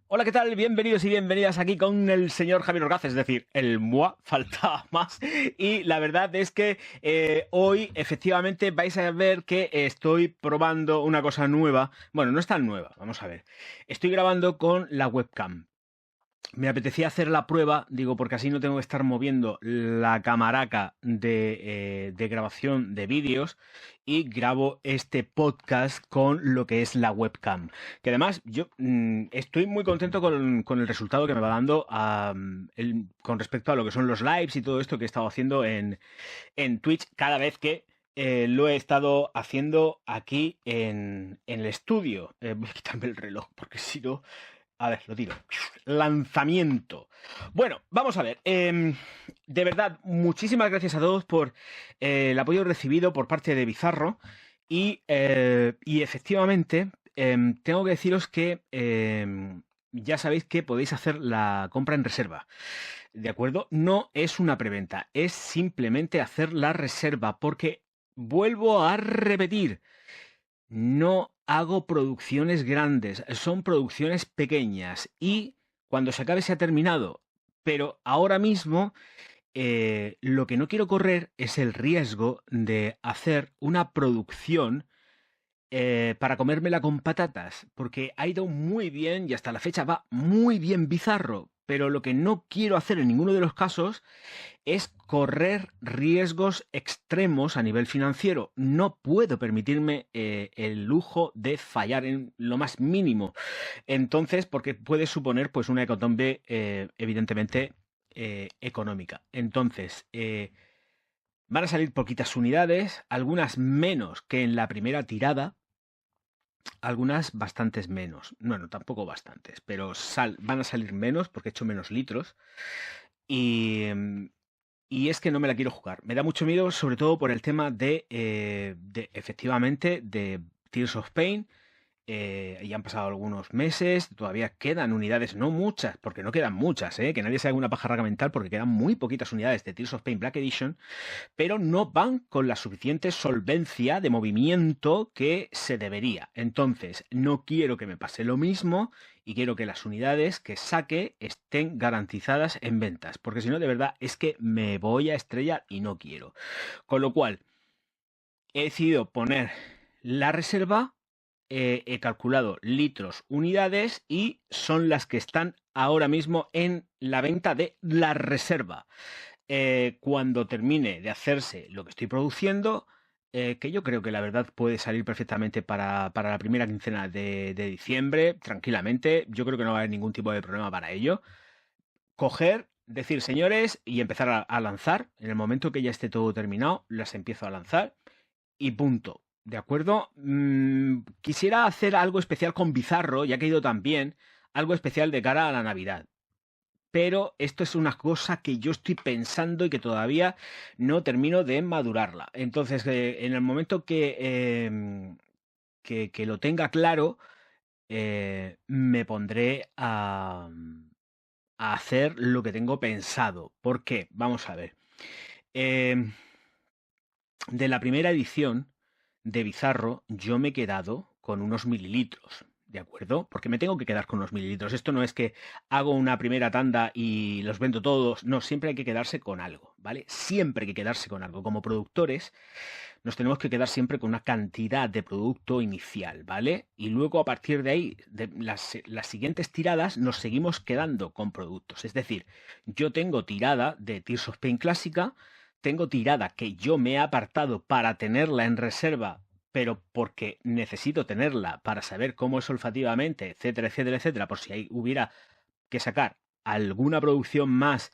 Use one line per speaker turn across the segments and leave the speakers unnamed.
Hola, ¿qué tal? Bienvenidos y bienvenidas aquí con el señor Javier Orgaz, es decir, el MUA, faltaba más. Y la verdad es que hoy efectivamente vais a ver que estoy probando una cosa nueva. Bueno, no es tan nueva, vamos a ver. Estoy grabando con la webcam. Me apetecía hacer la prueba, digo, porque así no tengo que estar moviendo la camaraca de grabación de vídeos y grabo este podcast con lo que es la webcam. Que además yo estoy muy contento con el resultado que me va dando con respecto a lo que son los lives y todo esto que he estado haciendo en Twitch cada vez que lo he estado haciendo aquí en el estudio. Voy a quitarme el reloj porque si no... A ver, lo tiro. Lanzamiento. Bueno, vamos a ver. De verdad, muchísimas gracias a todos por el apoyo recibido por parte de Bizarro. Y efectivamente, tengo que deciros que ya sabéis que podéis hacer la compra en reserva. ¿De acuerdo? No es una preventa, es simplemente hacer la reserva, porque vuelvo a repetir. No hago producciones grandes, son producciones pequeñas y cuando se acabe se ha terminado. Pero ahora mismo lo que no quiero correr es el riesgo de hacer una producción para comérmela con patatas, porque ha ido muy bien y hasta la fecha va muy bien Bizarro. Pero lo que no quiero hacer en ninguno de los casos es correr riesgos extremos a nivel financiero. No puedo permitirme el lujo de fallar en lo más mínimo. Entonces, porque puede suponer pues una hecatombe evidentemente económica. Entonces, van a salir poquitas unidades, algunas menos que en la primera tirada, algunas bastantes menos. Bueno, tampoco bastantes, pero van a salir menos porque he hecho menos litros. Y, y es que no me la quiero jugar. Me da mucho miedo, sobre todo por el tema de efectivamente, de Tears of Pain. Ya han pasado algunos meses, todavía quedan unidades, no muchas, porque no quedan muchas, que nadie se haga una pajarraga mental, porque quedan muy poquitas unidades de Tears of Pain Black Edition, pero no van con la suficiente solvencia de movimiento que se debería. Entonces, no quiero que me pase lo mismo y quiero que las unidades que saque estén garantizadas en ventas, porque si no, de verdad, es que me voy a estrellar y no quiero. Con lo cual, he decidido poner la reserva, he calculado litros, unidades y son las que están ahora mismo en la venta de la reserva. Cuando termine de hacerse lo que estoy produciendo, que yo creo que la verdad puede salir perfectamente para la primera quincena de diciembre, tranquilamente, yo creo que no va a haber ningún tipo de problema para ello. Coger, decir señores y empezar a lanzar. En el momento que ya esté todo terminado, las empiezo a lanzar y punto. ¿De acuerdo? Quisiera hacer algo especial con Bizarro, ya que ha ido tan bien, algo especial de cara a la Navidad. Pero esto es una cosa que yo estoy pensando y que todavía no termino de madurarla. Entonces, en el momento que lo tenga claro, me pondré a hacer lo que tengo pensado. ¿Por qué? Vamos a ver. Eh, de la primera edición de Bizarro, yo me he quedado con unos mililitros. ¿De acuerdo? Porque me tengo que quedar con unos mililitros. Esto no es que hago una primera tanda y los vendo todos. No, siempre hay que quedarse con algo, ¿vale? Siempre hay que quedarse con algo. Como productores, nos tenemos que quedar siempre con una cantidad de producto inicial, ¿vale? Y luego a partir de ahí, de las siguientes tiradas, nos seguimos quedando con productos. Es decir, yo tengo tirada de Tears of Pain clásica, tengo tirada que yo me he apartado para tenerla en reserva, pero porque necesito tenerla para saber cómo es olfativamente, etcétera, etcétera, etcétera, por si ahí hubiera que sacar alguna producción más,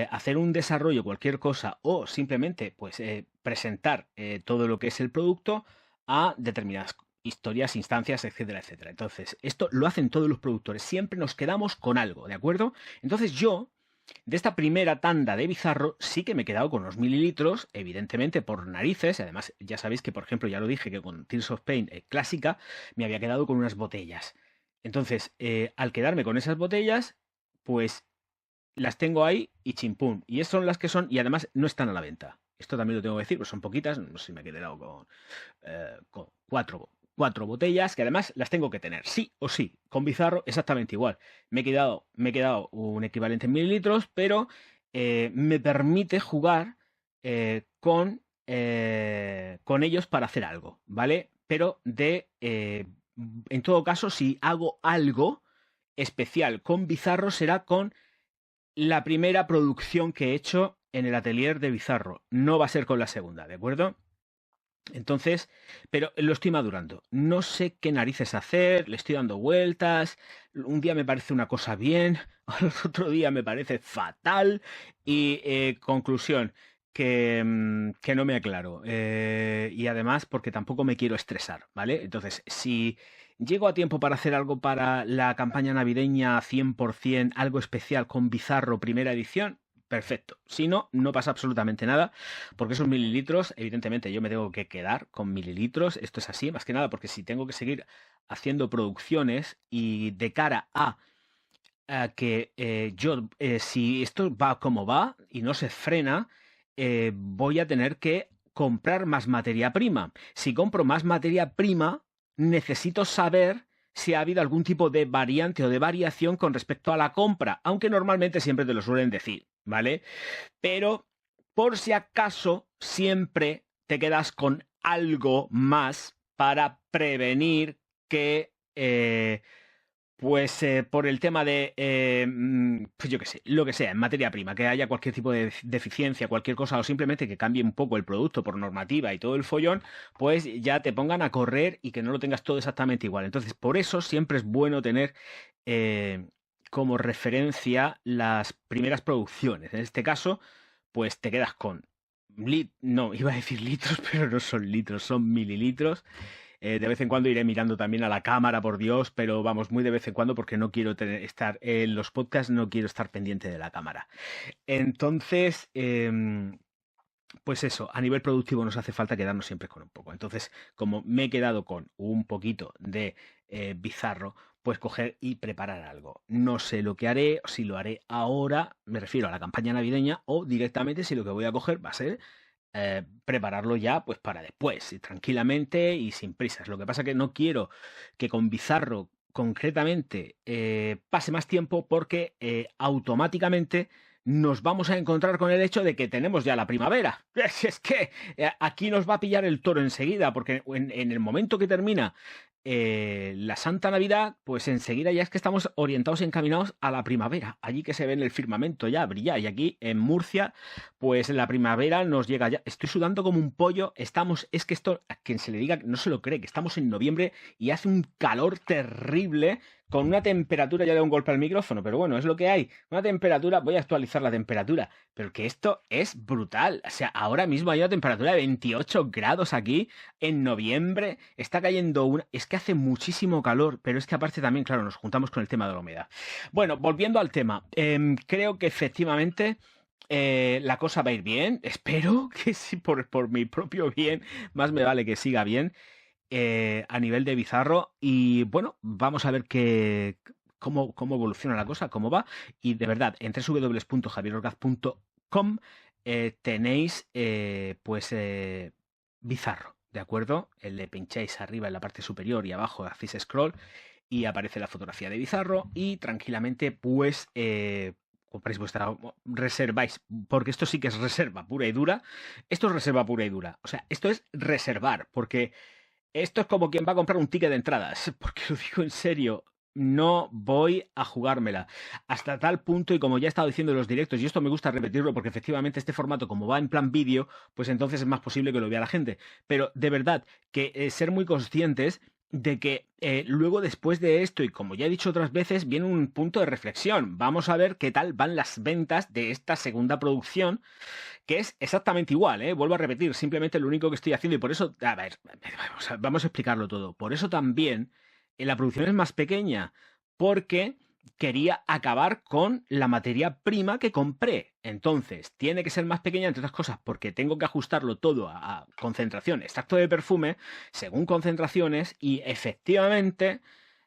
hacer un desarrollo, cualquier cosa, o simplemente pues presentar todo lo que es el producto a determinadas historias, instancias, etcétera, etcétera. Entonces, esto lo hacen todos los productores. Siempre nos quedamos con algo, ¿de acuerdo? Entonces yo, de esta primera tanda de Bizarro, sí que me he quedado con unos mililitros, evidentemente por narices. Además, ya sabéis que, por ejemplo, ya lo dije que con Tears of Pain clásica me había quedado con unas botellas. Entonces, al quedarme con esas botellas, pues las tengo ahí y chimpún. Y esas son las que son y además no están a la venta. Esto también lo tengo que decir, pues son poquitas, no sé si me he quedado con cuatro. 4 botellas que además las tengo que tener, sí o sí. Con Bizarro exactamente igual. Me he quedado un equivalente en mililitros, pero me permite jugar con ellos para hacer algo, ¿vale? Pero en todo caso, si hago algo especial con Bizarro, será con la primera producción que he hecho en el atelier de Bizarro. No va a ser con la segunda, ¿de acuerdo? Entonces, pero lo estoy madurando. No sé qué narices hacer, le estoy dando vueltas. Un día me parece una cosa bien, al otro día me parece fatal. Y conclusión, que no me aclaro. Y además, porque tampoco me quiero estresar, ¿vale? Entonces, si llego a tiempo para hacer algo para la campaña navideña 100%, algo especial con Bizarro primera edición, perfecto. Si no, no pasa absolutamente nada, porque esos mililitros, evidentemente yo me tengo que quedar con mililitros, esto es así, más que nada porque si tengo que seguir haciendo producciones y de cara a que si esto va como va y no se frena, voy a tener que comprar más materia prima. Si compro más materia prima, necesito saber si ha habido algún tipo de variante o de variación con respecto a la compra, aunque normalmente siempre te lo suelen decir, ¿vale? Pero por si acaso, siempre te quedas con algo más para prevenir que por el tema de, pues yo qué sé, lo que sea, en materia prima, que haya cualquier tipo de deficiencia, cualquier cosa, o simplemente que cambie un poco el producto por normativa y todo el follón, pues ya te pongan a correr y que no lo tengas todo exactamente igual. Entonces, por eso siempre es bueno tener eh, como referencia las primeras producciones. En este caso, pues te quedas con no, iba a decir litros, pero no son litros, son mililitros. De vez en cuando iré mirando también a la cámara, por Dios, pero vamos, muy de vez en cuando porque no quiero estar en los podcasts, no quiero estar pendiente de la cámara. Entonces, pues eso, a nivel productivo nos hace falta quedarnos siempre con un poco. Entonces, como me he quedado con un poquito de Bizarro, pues coger y preparar algo. No sé lo que haré, si lo haré ahora, me refiero a la campaña navideña, o directamente si lo que voy a coger va a ser prepararlo ya pues para después, y tranquilamente y sin prisas. Lo que pasa que no quiero que con Bizarro concretamente pase más tiempo porque automáticamente nos vamos a encontrar con el hecho de que tenemos ya la primavera. Es que aquí nos va a pillar el toro enseguida, porque en el momento que termina la Santa Navidad, pues enseguida ya es que estamos orientados y encaminados a la primavera, allí que se ve en el firmamento ya brillar, y aquí en Murcia pues la primavera nos llega ya. Estoy sudando como un pollo, es que esto, a quien se le diga no se lo cree, que estamos en noviembre y hace un calor terrible, con una temperatura, ya de un golpe al micrófono, pero bueno, es lo que hay, una temperatura, voy a actualizar la temperatura, pero que esto es brutal. O sea, ahora mismo hay una temperatura de 28 grados aquí, en noviembre, está cayendo es que hace muchísimo calor, pero es que aparte también, claro, nos juntamos con el tema de la humedad. Bueno, volviendo al tema, creo que efectivamente la cosa va a ir bien, espero que sí, por mi propio bien, más me vale que siga bien a nivel de Bizarro. Y bueno, vamos a ver cómo evoluciona la cosa, cómo va. Y de verdad, en www.javierorgaz.com tenéis Bizarro, ¿de acuerdo? Le pincháis arriba en la parte superior y abajo hacéis scroll y aparece la fotografía de Bizarro y tranquilamente pues compráis vuestra, reserváis, porque esto sí que es reserva pura y dura. Esto es reserva pura y dura, o sea, esto es reservar, porque esto es como quien va a comprar un ticket de entradas, porque lo digo en serio, no voy a jugármela hasta tal punto, y como ya he estado diciendo en los directos, y esto me gusta repetirlo porque efectivamente este formato, como va en plan vídeo, pues entonces es más posible que lo vea la gente, pero de verdad que ser muy conscientes de que luego, después de esto, y como ya he dicho otras veces, viene un punto de reflexión. Vamos a ver qué tal van las ventas de esta segunda producción, que es exactamente igual, ¿eh? Vuelvo a repetir, simplemente lo único que estoy haciendo, y por eso, a ver, vamos a explicarlo todo. Por eso también la producción es más pequeña, porque quería acabar con la materia prima que compré. Entonces, tiene que ser más pequeña, entre otras cosas, porque tengo que ajustarlo todo a concentración, extracto de perfume, según concentraciones, y efectivamente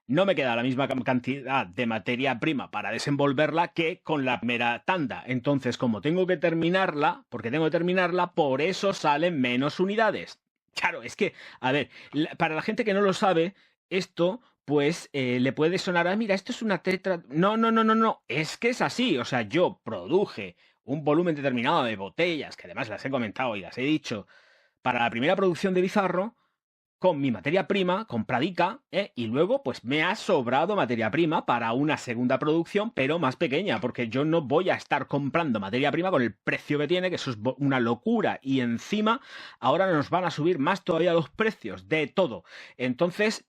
no me queda la misma cantidad de materia prima para desenvolverla que con la mera tanda. Entonces, como tengo que terminarla, porque tengo que terminarla, por eso salen menos unidades. Claro, es que, a ver, para la gente que no lo sabe, esto, pues, le puede sonar a, mira, esto es una tetra. No, no, no, no, no. Es que es así. O sea, yo produje un volumen determinado de botellas, que además las he comentado y las he dicho, para la primera producción de Bizarro, con mi materia prima compradica, y luego pues me ha sobrado materia prima para una segunda producción, pero más pequeña, porque yo no voy a estar comprando materia prima con el precio que tiene, que eso es una locura, y encima ahora nos van a subir más todavía los precios de todo. Entonces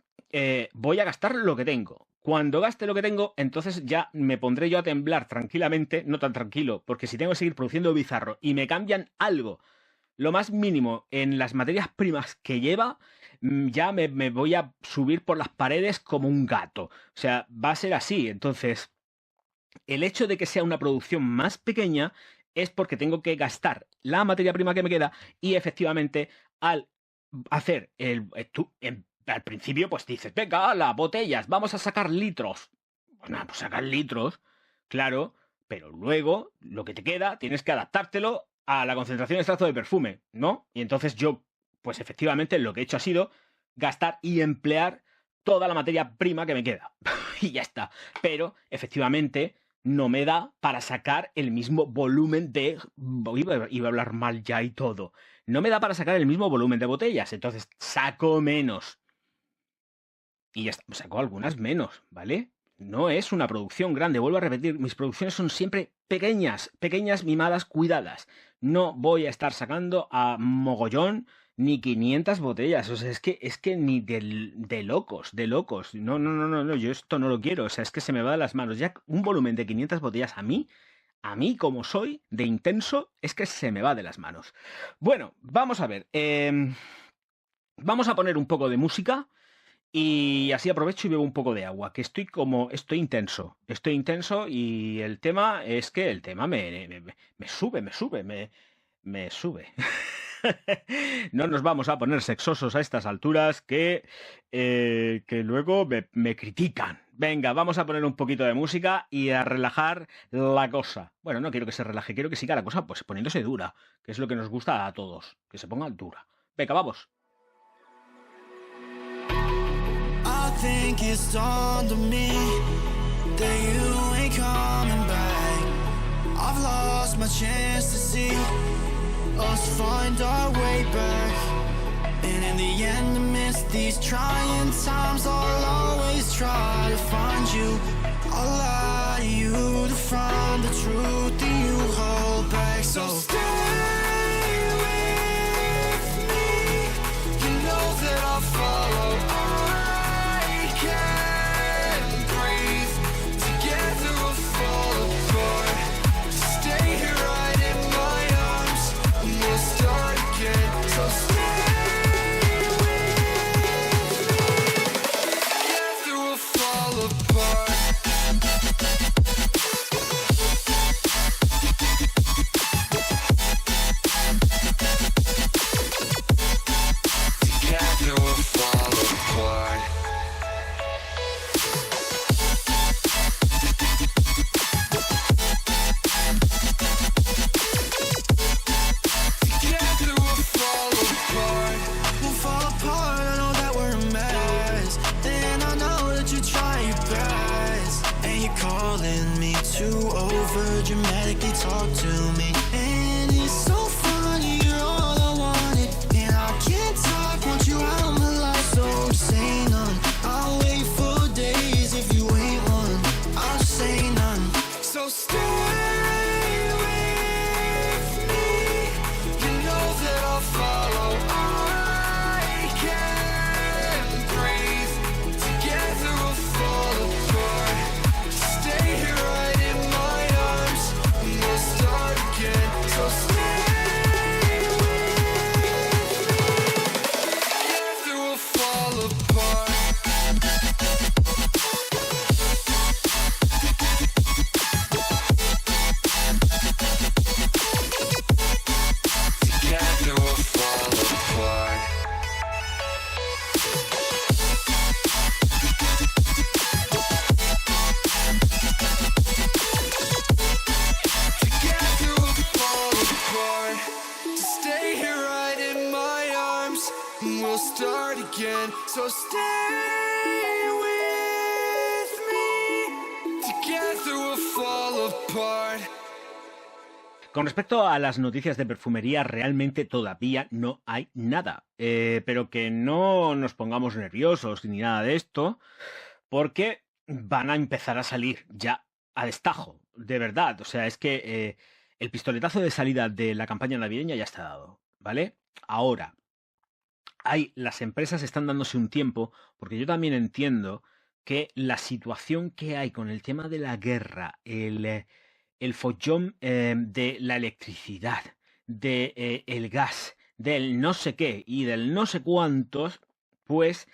voy a gastar lo que tengo. Cuando gaste lo que tengo, entonces ya me pondré yo a temblar tranquilamente, no tan tranquilo, porque si tengo que seguir produciendo Bizarro y me cambian algo, lo más mínimo en las materias primas que lleva, ya me voy a subir por las paredes como un gato. O sea, va a ser así. Entonces, el hecho de que sea una producción más pequeña es porque tengo que gastar la materia prima que me queda y efectivamente al hacer al principio pues dices, venga, las botellas, vamos a sacar litros. Bueno, pues sacar litros, claro, pero luego lo que te queda tienes que adaptártelo a la concentración de extracto de perfume, ¿no? Y entonces yo, pues efectivamente lo que he hecho ha sido gastar y emplear toda la materia prima que me queda. Y ya está. Pero efectivamente no me da para sacar el mismo volumen de... Iba a hablar mal ya y todo. No me da para sacar el mismo volumen de botellas. Entonces saco menos. Y ya está. Saco algunas menos, ¿vale? No es una producción grande, vuelvo a repetir, mis producciones son siempre pequeñas, pequeñas, mimadas, cuidadas. No voy a estar sacando a mogollón ni 500 botellas, o sea, es que ni de locos, de locos. No, no, no, no, no, yo esto no lo quiero, o sea, es que se me va de las manos. Ya un volumen de 500 botellas a mí como soy de intenso, es que se me va de las manos. Bueno, vamos a ver, vamos a poner un poco de música. Y así aprovecho y bebo un poco de agua, que estoy intenso y el tema es que el tema me sube. No nos vamos a poner sexosos a estas alturas que luego me critican. Venga, vamos a poner un poquito de música y a relajar la cosa. Bueno, no quiero que se relaje, quiero que siga la cosa pues poniéndose dura, que es lo que nos gusta a todos, que se ponga dura. Venga, vamos.
I think it's dawned on me that you ain't coming back. I've lost my chance to see us find our way back. And in the end, amidst these trying times, I'll always try to find you. I'll lie to you to find the truth that you hold back. So stay with me. You know that I'll follow. Dramatically talk to me, and it's so funny, you're all I wanted, and I can't talk, want you out of my life, so say none. I'll wait for days if you ain't one, I'll say none. So stay with me, you know that I'll follow. I can't breathe, together we'll fall apart. Stay here right in my start again, so stay. again. So stay with me. Together we'll fall apart.
Con respecto a las noticias de perfumería, realmente todavía no hay nada. Pero que no nos pongamos nerviosos ni nada de esto, porque van a empezar a salir ya a destajo, de verdad. O sea, es que el pistoletazo de salida de la campaña navideña ya está dado, ¿vale? Ahora, las empresas están dándose un tiempo, porque yo también entiendo que la situación que hay con el tema de la guerra, el follón de la electricidad, de el gas, del no sé qué y del no sé cuántos, pues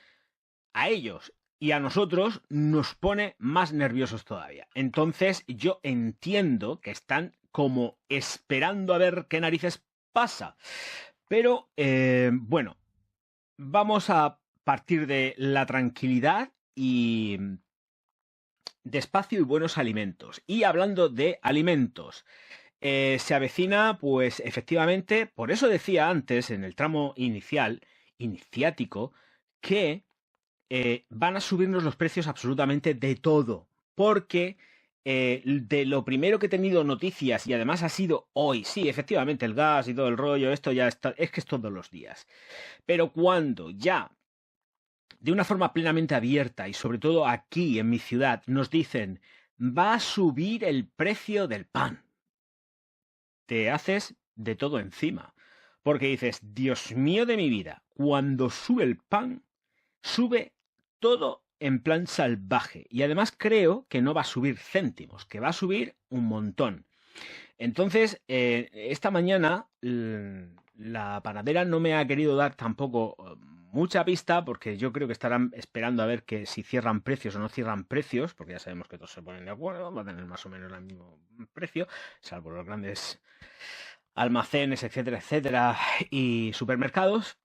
a ellos y a nosotros nos pone más nerviosos todavía. Entonces yo entiendo que están como esperando a ver qué narices pasa. Pero bueno, vamos a partir de la tranquilidad y despacio y buenos alimentos. Y hablando de alimentos, se avecina, pues efectivamente, por eso decía antes, en el tramo iniciático, que van a subirnos los precios absolutamente de todo. Porque de lo primero que he tenido noticias, y además ha sido hoy, sí, efectivamente, el gas y todo el rollo, esto ya está, es que es todos los días. Pero cuando ya de una forma plenamente abierta y sobre todo aquí en mi ciudad nos dicen va a subir el precio del pan, te haces de todo encima, porque dices, Dios mío de mi vida, cuando sube el pan, sube todo en plan salvaje, y además creo que no va a subir céntimos, que va a subir un montón. Entonces, esta mañana la panadera no me ha querido dar tampoco mucha pista, porque yo creo que estarán esperando a ver que si cierran precios o no cierran precios, porque ya sabemos que todos se ponen de acuerdo, va a tener más o menos el mismo precio, salvo los grandes almacenes, etcétera, etcétera, y supermercados.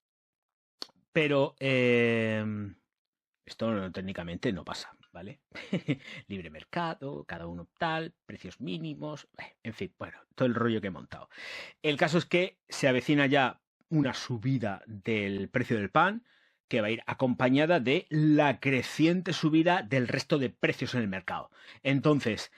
Pero esto técnicamente no pasa, ¿vale? Libre mercado, cada uno tal, precios mínimos, en fin, bueno, todo el rollo que he montado. El caso es que se avecina ya una subida del precio del pan, que va a ir acompañada de la creciente subida del resto de precios en el mercado. Entonces,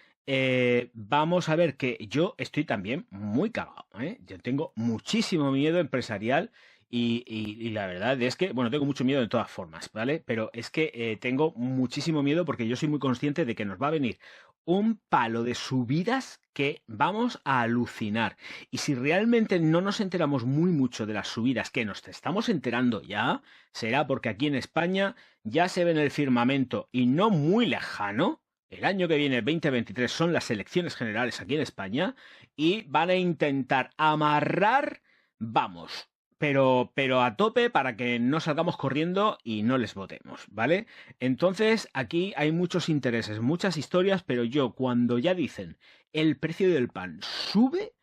vamos a ver que yo estoy también muy cagado, ¿eh? Yo tengo muchísimo miedo empresarial. Y la verdad es que, bueno, tengo mucho miedo de todas formas, ¿vale? Pero es que tengo muchísimo miedo porque yo soy muy consciente de que nos va a venir un palo de subidas que vamos a alucinar. Y si realmente no nos enteramos muy mucho de las subidas que nos estamos enterando ya, será porque aquí en España ya se ve en el firmamento y no muy lejano. El año que viene, 2023, son las elecciones generales aquí en España y van a intentar amarrar, vamos, pero a tope para que no salgamos corriendo y no les votemos, ¿vale? Entonces, aquí hay muchos intereses, muchas historias, pero yo, cuando ya dicen el precio del pan sube,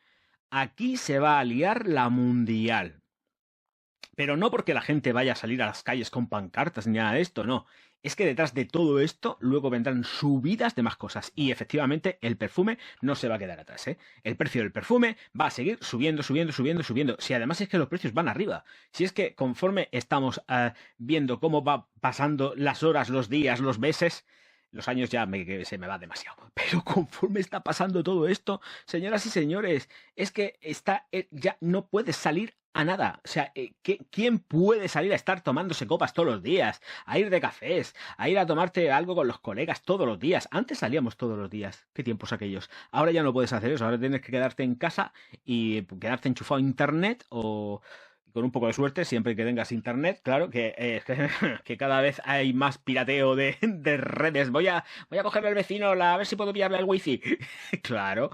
aquí se va a liar la mundial. Pero no porque la gente vaya a salir a las calles con pancartas ni nada de esto, no. Es que detrás de todo esto luego vendrán subidas de más cosas. Y efectivamente el perfume no se va a quedar atrás, ¿eh? El precio del perfume va a seguir subiendo, subiendo, subiendo, subiendo. Si además es que los precios van arriba. Si es que conforme estamos viendo cómo va pasando las horas, los días, los meses, los años ya se me va demasiado. Pero conforme está pasando todo esto, señoras y señores, es que ya no puedes salir a nada. O sea, ¿quién puede salir a estar tomándose copas todos los días? A ir de cafés, a ir a tomarte algo con los colegas todos los días. Antes salíamos todos los días. ¿Qué tiempos aquellos? Ahora ya no puedes hacer eso. Ahora tienes que quedarte en casa y quedarte enchufado a internet o... con un poco de suerte, siempre que tengas internet, claro, que cada vez hay más pirateo de redes. Voy a cogerle al vecino a ver si puedo pillarle el wifi. Claro.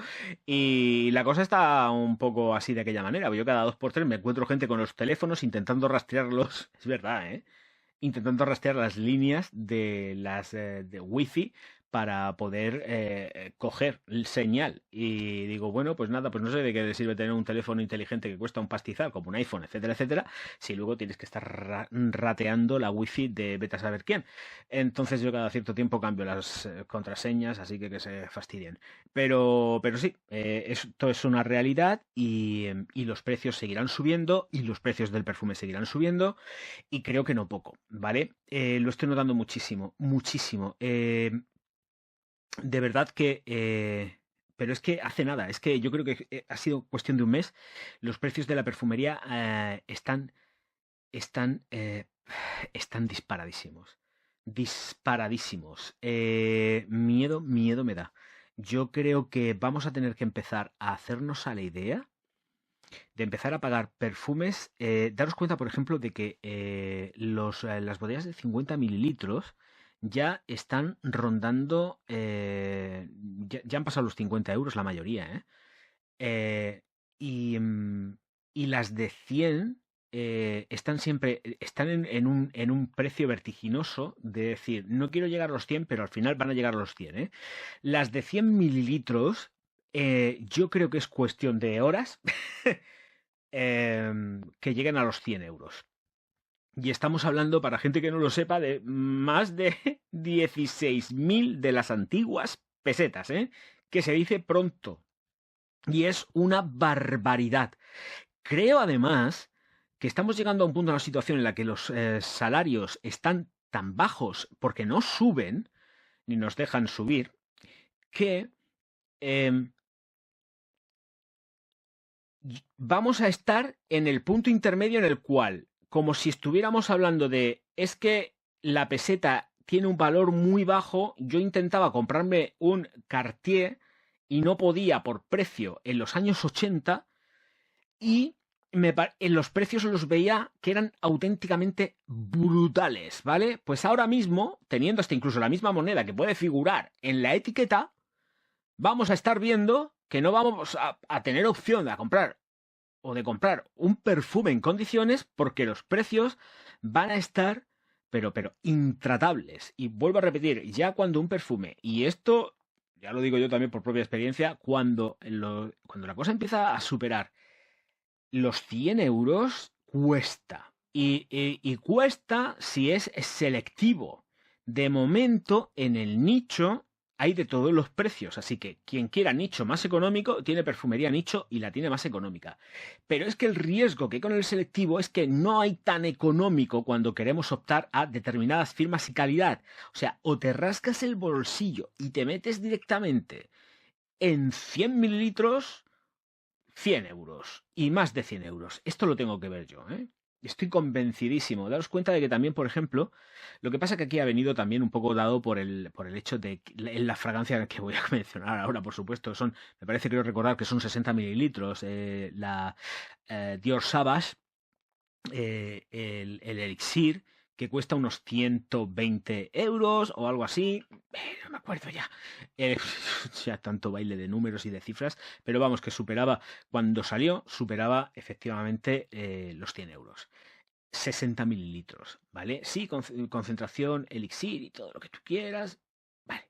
Y la cosa está un poco así de aquella manera. Yo cada 2x3 me encuentro gente con los teléfonos intentando rastrearlos. Es verdad, ¿eh? Intentando rastrear las líneas de las de wifi para poder coger el señal. Y digo, bueno, pues nada, pues no sé de qué le sirve tener un teléfono inteligente que cuesta un pastizal, como un iPhone, etcétera, etcétera, si luego tienes que estar rateando la wifi de vete a saber quién. Entonces yo cada cierto tiempo cambio las contraseñas, así que se fastidien. Pero sí, esto es una realidad y los precios seguirán subiendo y los precios del perfume seguirán subiendo y creo que no poco, ¿vale? Lo estoy notando muchísimo, muchísimo. De verdad que... pero es que hace nada, es que yo creo que ha sido cuestión de un mes. Los precios de la perfumería están, están disparadísimos. Disparadísimos. Miedo me da. Yo creo que vamos a tener que empezar a hacernos a la idea de empezar a pagar perfumes. Daros cuenta, por ejemplo, de que las botellas de 50 mililitros ya están rondando, ya han pasado los 50 euros la mayoría, ¿eh? Y las de 100 están siempre, están en un precio vertiginoso de decir, no quiero llegar a los 100, pero al final van a llegar a los 100, ¿eh? Las de 100 mililitros, yo creo que es cuestión de horas que lleguen a los 100 euros. Y estamos hablando, para gente que no lo sepa, de más de 16.000 de las antiguas pesetas, ¿eh? Que se dice pronto. Y es una barbaridad. Creo, además, que estamos llegando a un punto, a una situación en la que los salarios están tan bajos porque no suben, ni nos dejan subir, que vamos a estar en el punto intermedio en el cual, como si estuviéramos hablando de, es que la peseta tiene un valor muy bajo, yo intentaba comprarme un Cartier y no podía por precio en los años 80 y en los precios los veía que eran auténticamente brutales, ¿vale? Pues ahora mismo, teniendo hasta incluso la misma moneda que puede figurar en la etiqueta, vamos a estar viendo que no vamos a tener opción de comprar un perfume en condiciones porque los precios van a estar pero intratables. Y vuelvo a repetir, ya cuando un perfume, y esto ya lo digo yo también por propia experiencia, cuando la cosa empieza a superar los 100 euros, cuesta. Y cuesta si es selectivo. De momento, en el nicho hay de todos los precios, así que quien quiera nicho más económico tiene perfumería nicho y la tiene más económica. Pero es que el riesgo que hay con el selectivo es que no hay tan económico cuando queremos optar a determinadas firmas y calidad. O sea, o te rascas el bolsillo y te metes directamente en 100 mililitros, 100 euros y más de 100 euros. Esto lo tengo que ver yo, ¿eh? Estoy convencidísimo. Daros cuenta de que también, por ejemplo, lo que pasa que aquí ha venido también un poco dado por el hecho de la fragancia que voy a mencionar ahora, por supuesto. Me parece, creo recordar que son 60 mililitros. La Dior Sauvage, el Elixir, que cuesta unos 120 euros o algo así. No me acuerdo ya. Ya tanto baile de números y de cifras. Pero vamos, que cuando salió, superaba efectivamente los 100 euros. 60 mililitros, ¿vale? Sí, concentración, elixir y todo lo que tú quieras, vale.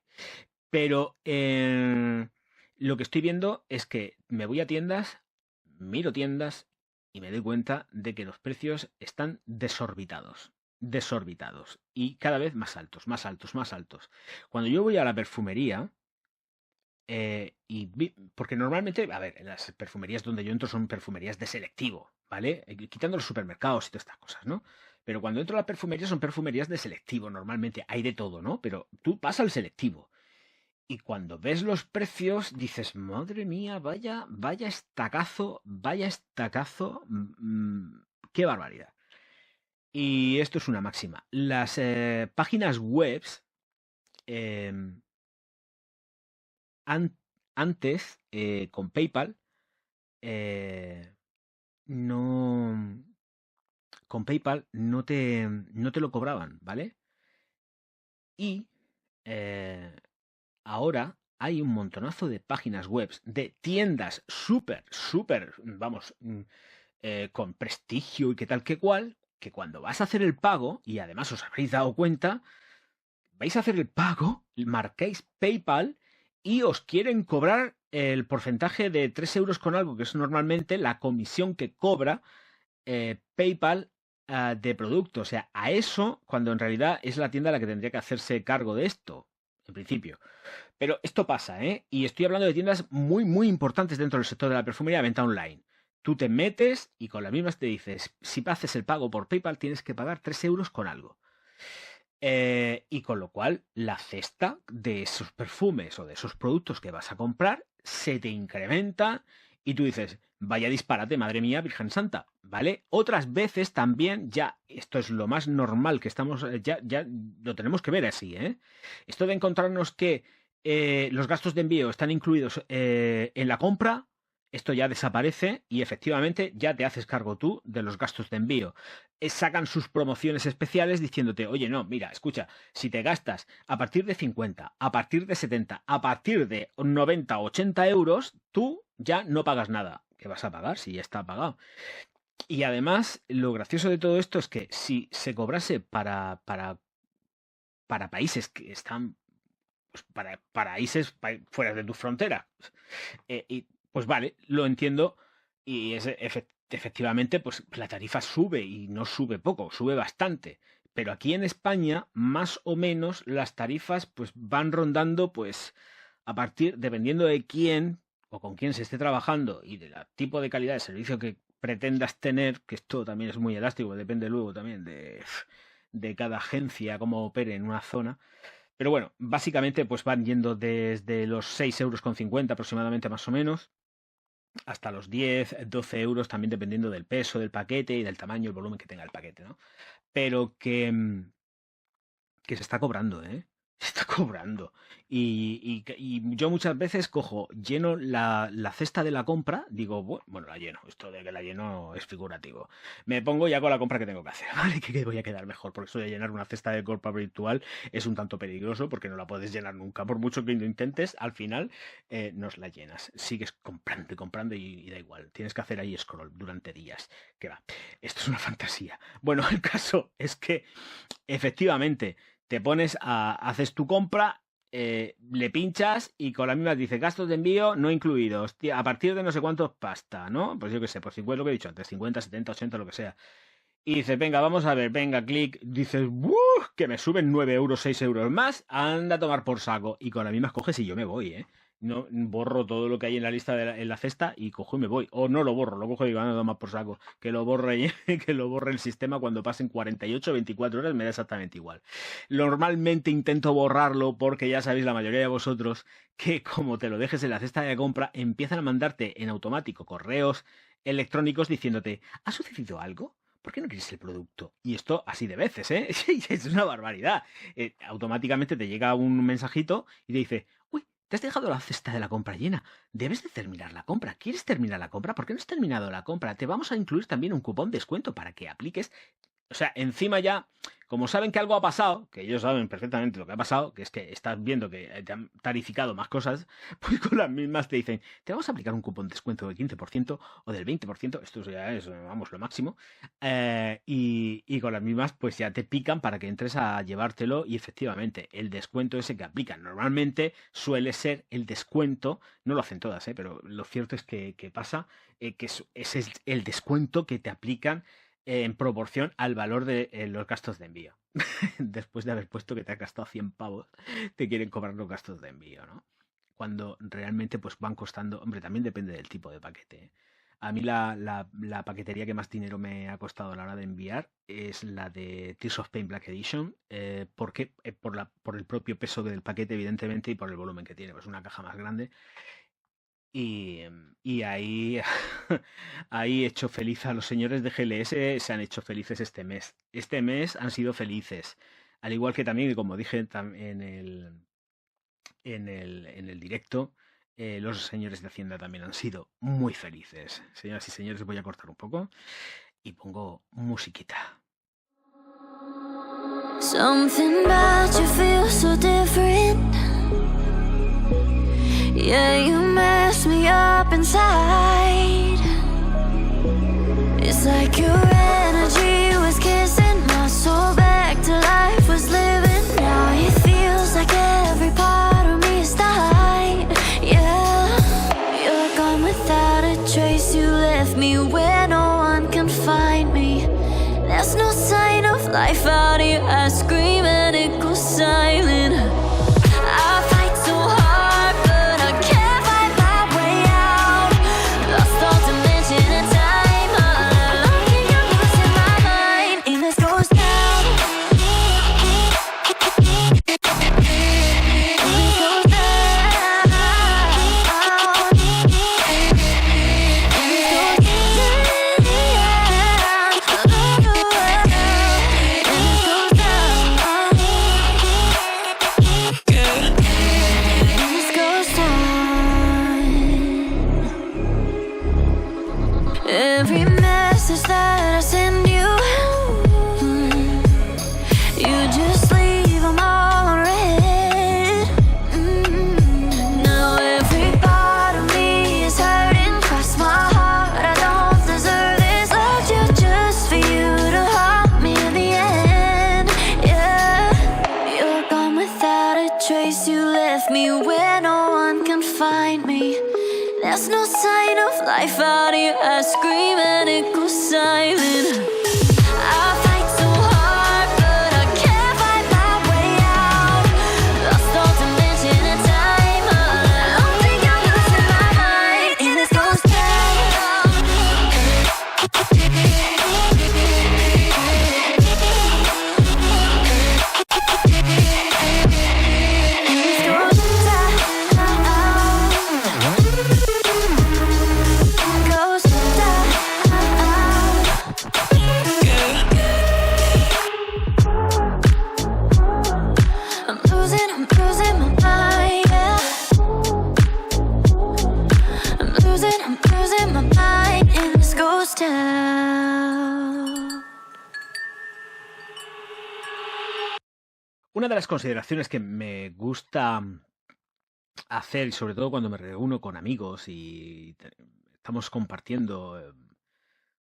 Pero lo que estoy viendo es que me voy a tiendas, miro tiendas y me doy cuenta de que los precios están desorbitados y cada vez más altos, más altos, más altos. Cuando yo voy a la perfumería, porque normalmente, a ver, las perfumerías donde yo entro son perfumerías de selectivo, ¿vale? Quitando los supermercados y todas estas cosas, ¿no? Pero cuando entro a la perfumería son perfumerías de selectivo, normalmente hay de todo, ¿no? Pero tú pasas al selectivo y cuando ves los precios dices, madre mía, vaya estacazo, qué barbaridad. Y esto es una máxima. Las páginas web antes, con PayPal, con PayPal no te lo cobraban, ¿vale? Y ahora hay un montonazo de páginas web, de tiendas súper, vamos, con prestigio y qué tal, qué cual, que cuando vas a hacer el pago, y además os habréis dado cuenta, vais a hacer el pago, marcáis PayPal y os quieren cobrar el porcentaje de 3 euros con algo, que es normalmente la comisión que cobra PayPal de producto. O sea, a eso, cuando en realidad es la tienda la que tendría que hacerse cargo de esto, en principio. Pero esto pasa, ¿eh? Y estoy hablando de tiendas muy, muy importantes dentro del sector de la perfumería de venta online. Tú te metes y con las mismas te dices, si haces el pago por PayPal tienes que pagar 3 euros con algo. Y con lo cual la cesta de esos perfumes o de esos productos que vas a comprar se te incrementa y tú dices, vaya disparate, madre mía, Virgen Santa, ¿vale? Otras veces también, ya, esto es lo más normal que estamos, ya lo tenemos que ver así, ¿eh? Esto de encontrarnos que los gastos de envío están incluidos en la compra, esto ya desaparece y efectivamente ya te haces cargo tú de los gastos de envío. Sacan sus promociones especiales diciéndote, oye, no, mira, escucha, si te gastas a partir de 50, a partir de 70, a partir de 90 o 80 euros, tú ya no pagas nada. ¿Qué vas a pagar si ya está pagado? Y además, lo gracioso de todo esto es que si se cobrase para países que están, pues, para países fuera de tu frontera, pues vale, lo entiendo y es efectivamente pues la tarifa sube y no sube poco, sube bastante. Pero aquí en España, más o menos, las tarifas pues van rondando pues a partir, dependiendo de quién o con quién se esté trabajando y del tipo de calidad de servicio que pretendas tener, que esto también es muy elástico, depende luego también de cada agencia, cómo opere en una zona. Pero bueno, básicamente pues van yendo desde los 6,50 € aproximadamente más o menos, hasta los 10, 12 euros, también dependiendo del peso del paquete y del tamaño, el volumen que tenga el paquete, ¿no? Pero que se está cobrando, ¿eh? Se está cobrando. Y yo muchas veces cojo, lleno la cesta de la compra, digo, bueno, la lleno. Esto de que la lleno es figurativo. Me pongo ya con la compra que tengo que hacer, ¿vale? Que voy a quedar mejor, porque eso de llenar una cesta de compra virtual es un tanto peligroso, porque no la puedes llenar nunca. Por mucho que lo intentes, al final no la llenas. Sigues comprando y comprando y da igual. Tienes que hacer ahí scroll durante días. Que va. Esto es una fantasía. Bueno, el caso es que efectivamente te pones haces tu compra, le pinchas y con la misma dice gastos de envío no incluidos, a partir de no sé cuántos pasta, ¿no? Pues yo qué sé, por 50, lo que he dicho antes, 50, 70, 80, lo que sea. Y dices, venga, vamos a ver, venga, clic, dices, que me suben 9 euros, 6 euros más, anda a tomar por saco. Y con la misma coges y yo me voy, ¿eh? No, borro todo lo que hay en la lista en la cesta y cojo y me voy. O no lo borro, lo cojo y digo, anda a tomar por saco. Que lo borre el sistema cuando pasen 48 o 24 horas, me da exactamente igual. Normalmente intento borrarlo porque ya sabéis la mayoría de vosotros que como te lo dejes en la cesta de compra, empiezan a mandarte en automático correos electrónicos diciéndote, ¿ha sucedido algo? ¿Por qué no quieres el producto? Y esto así de veces, ¿eh? Es una barbaridad. Automáticamente te llega un mensajito y te dice, uy, te has dejado la cesta de la compra llena. Debes de terminar la compra. ¿Quieres terminar la compra? ¿Por qué no has terminado la compra? Te vamos a incluir también un cupón de descuento para que apliques. O sea, encima ya, como saben que algo ha pasado, que ellos saben perfectamente lo que ha pasado, que es que estás viendo que te han tarificado más cosas, pues con las mismas te dicen, te vamos a aplicar un cupón de descuento del 15% o del 20%, esto ya es, vamos, lo máximo, y con las mismas pues ya te pican para que entres a llevártelo y efectivamente el descuento ese que aplican normalmente suele ser el descuento, no lo hacen todas, pero lo cierto es que pasa, que ese es el descuento que te aplican en proporción al valor de los gastos de envío. Después de haber puesto que te has gastado 100 pavos, te quieren cobrar los gastos de envío, ¿no? Cuando realmente pues van costando, hombre, también depende del tipo de paquete, ¿eh? A mí la paquetería que más dinero me ha costado a la hora de enviar es la de Tears of Pain Black Edition, porque por el propio peso del paquete, evidentemente, y por el volumen que tiene, pues una caja más grande. Y ahí he hecho feliz a los señores de GLS, se han hecho felices este mes. Este mes han sido felices. Al igual que también, como dije en el directo, los señores de Hacienda también han sido muy felices. Señoras y señores, voy a cortar un poco y pongo musiquita.
Something about you feels so different. Yeah, you mess me up inside. It's like your energy was kissing my soul back to life, was living. Now you feel life out of your eyes, scream and it goes silent. I fight so hard, but I can't fight my way out. Lost all dimension and time, I think I'm losing my mind. And this goes down. And this goes down. And this goes down. Every message that I send you, you just leave them all unread. Now every part of me is hurting, cross my heart. I don't deserve this. Loved you just for you to haunt me in the end. Yeah, you're gone without a trace. You left me where no one can find me. There's no sign of life out of your eyes, scream and it goes silent. I fight so hard, but I can't fight my way out. Lost all dimension and time, I don't think I'm losing my mind. And this goes down. And this goes down. Goes down. I'm losing my mind, yeah. I'm losing my mind, and this goes down.
Una de las consideraciones que me gusta hacer, y sobre todo cuando me reúno con amigos y estamos compartiendo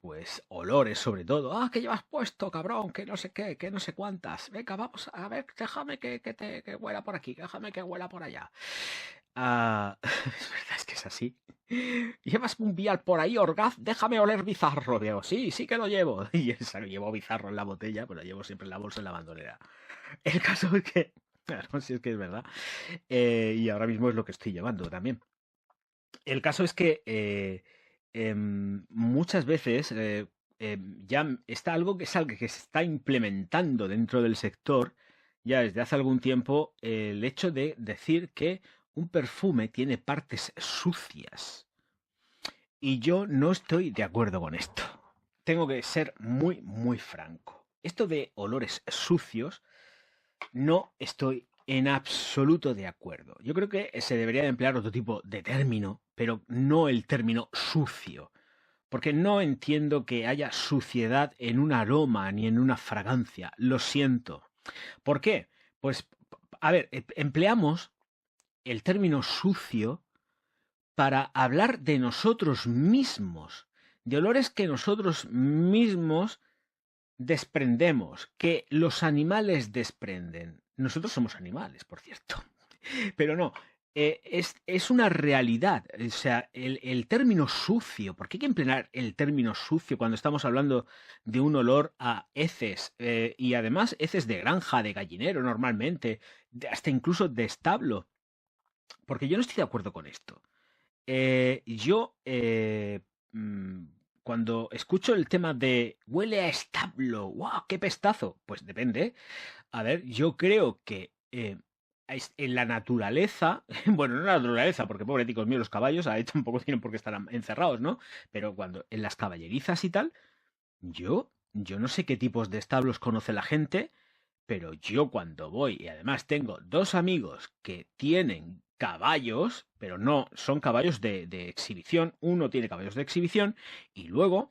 pues olores sobre todo. Ah, ¿qué llevas puesto, cabrón? Que no sé qué, que no sé cuántas. Venga, vamos a ver, déjame que huela por aquí, déjame que huela por allá. Es verdad, es que es así. ¿Llevas un vial por ahí, Orgaz? Déjame oler bizarro. Digo, sí que lo llevo. Y llevo bizarro en la botella, pero lo llevo siempre en la bolsa en la bandolera. El caso es que, claro, si es que es verdad. Y ahora mismo es lo que estoy llevando también. El caso es que muchas veces ya está algo que se está implementando dentro del sector ya desde hace algún tiempo, el hecho de decir que un perfume tiene partes sucias. Y yo no estoy de acuerdo con esto. Tengo que ser muy, muy franco. Esto de olores sucios no estoy en absoluto de acuerdo. Yo creo que se debería de emplear otro tipo de término, pero no el término sucio. Porque no entiendo que haya suciedad en un aroma ni en una fragancia. Lo siento. ¿Por qué? Pues, a ver, empleamos el término sucio para hablar de nosotros mismos, de olores que nosotros mismos desprendemos, que los animales desprenden. Nosotros somos animales, por cierto. Pero no, es una realidad. O sea, el término sucio, ¿por qué hay que emplear el término sucio cuando estamos hablando de un olor a heces? Y además heces de granja, de gallinero normalmente, hasta incluso de establo. Porque yo no estoy de acuerdo con esto. Cuando escucho el tema de huele a establo, ¡guau, qué pestazo! Pues depende. A ver, yo creo que en la naturaleza, bueno, no en la naturaleza, porque pobreticos míos los caballos, ahí tampoco tienen por qué estar encerrados, ¿no? Pero cuando en las caballerizas y tal, yo no sé qué tipos de establos conoce la gente, pero yo cuando voy, y además tengo dos amigos que tienen caballos, pero no son caballos de exhibición. Uno tiene caballos de exhibición y luego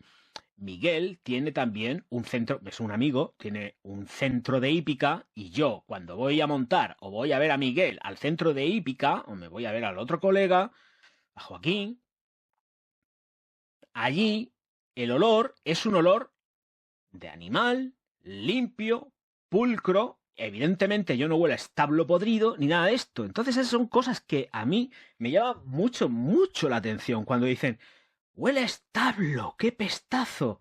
Miguel tiene también un centro, es un amigo, tiene un centro de hípica, y yo cuando voy a montar o voy a ver a Miguel al centro de hípica, o me voy a ver al otro colega, a Joaquín, allí el olor es un olor de animal, limpio, pulcro. Evidentemente yo no huelo a establo podrido ni nada de esto. Entonces esas son cosas que a mí me llaman mucho la atención cuando dicen huele a establo, qué pestazo.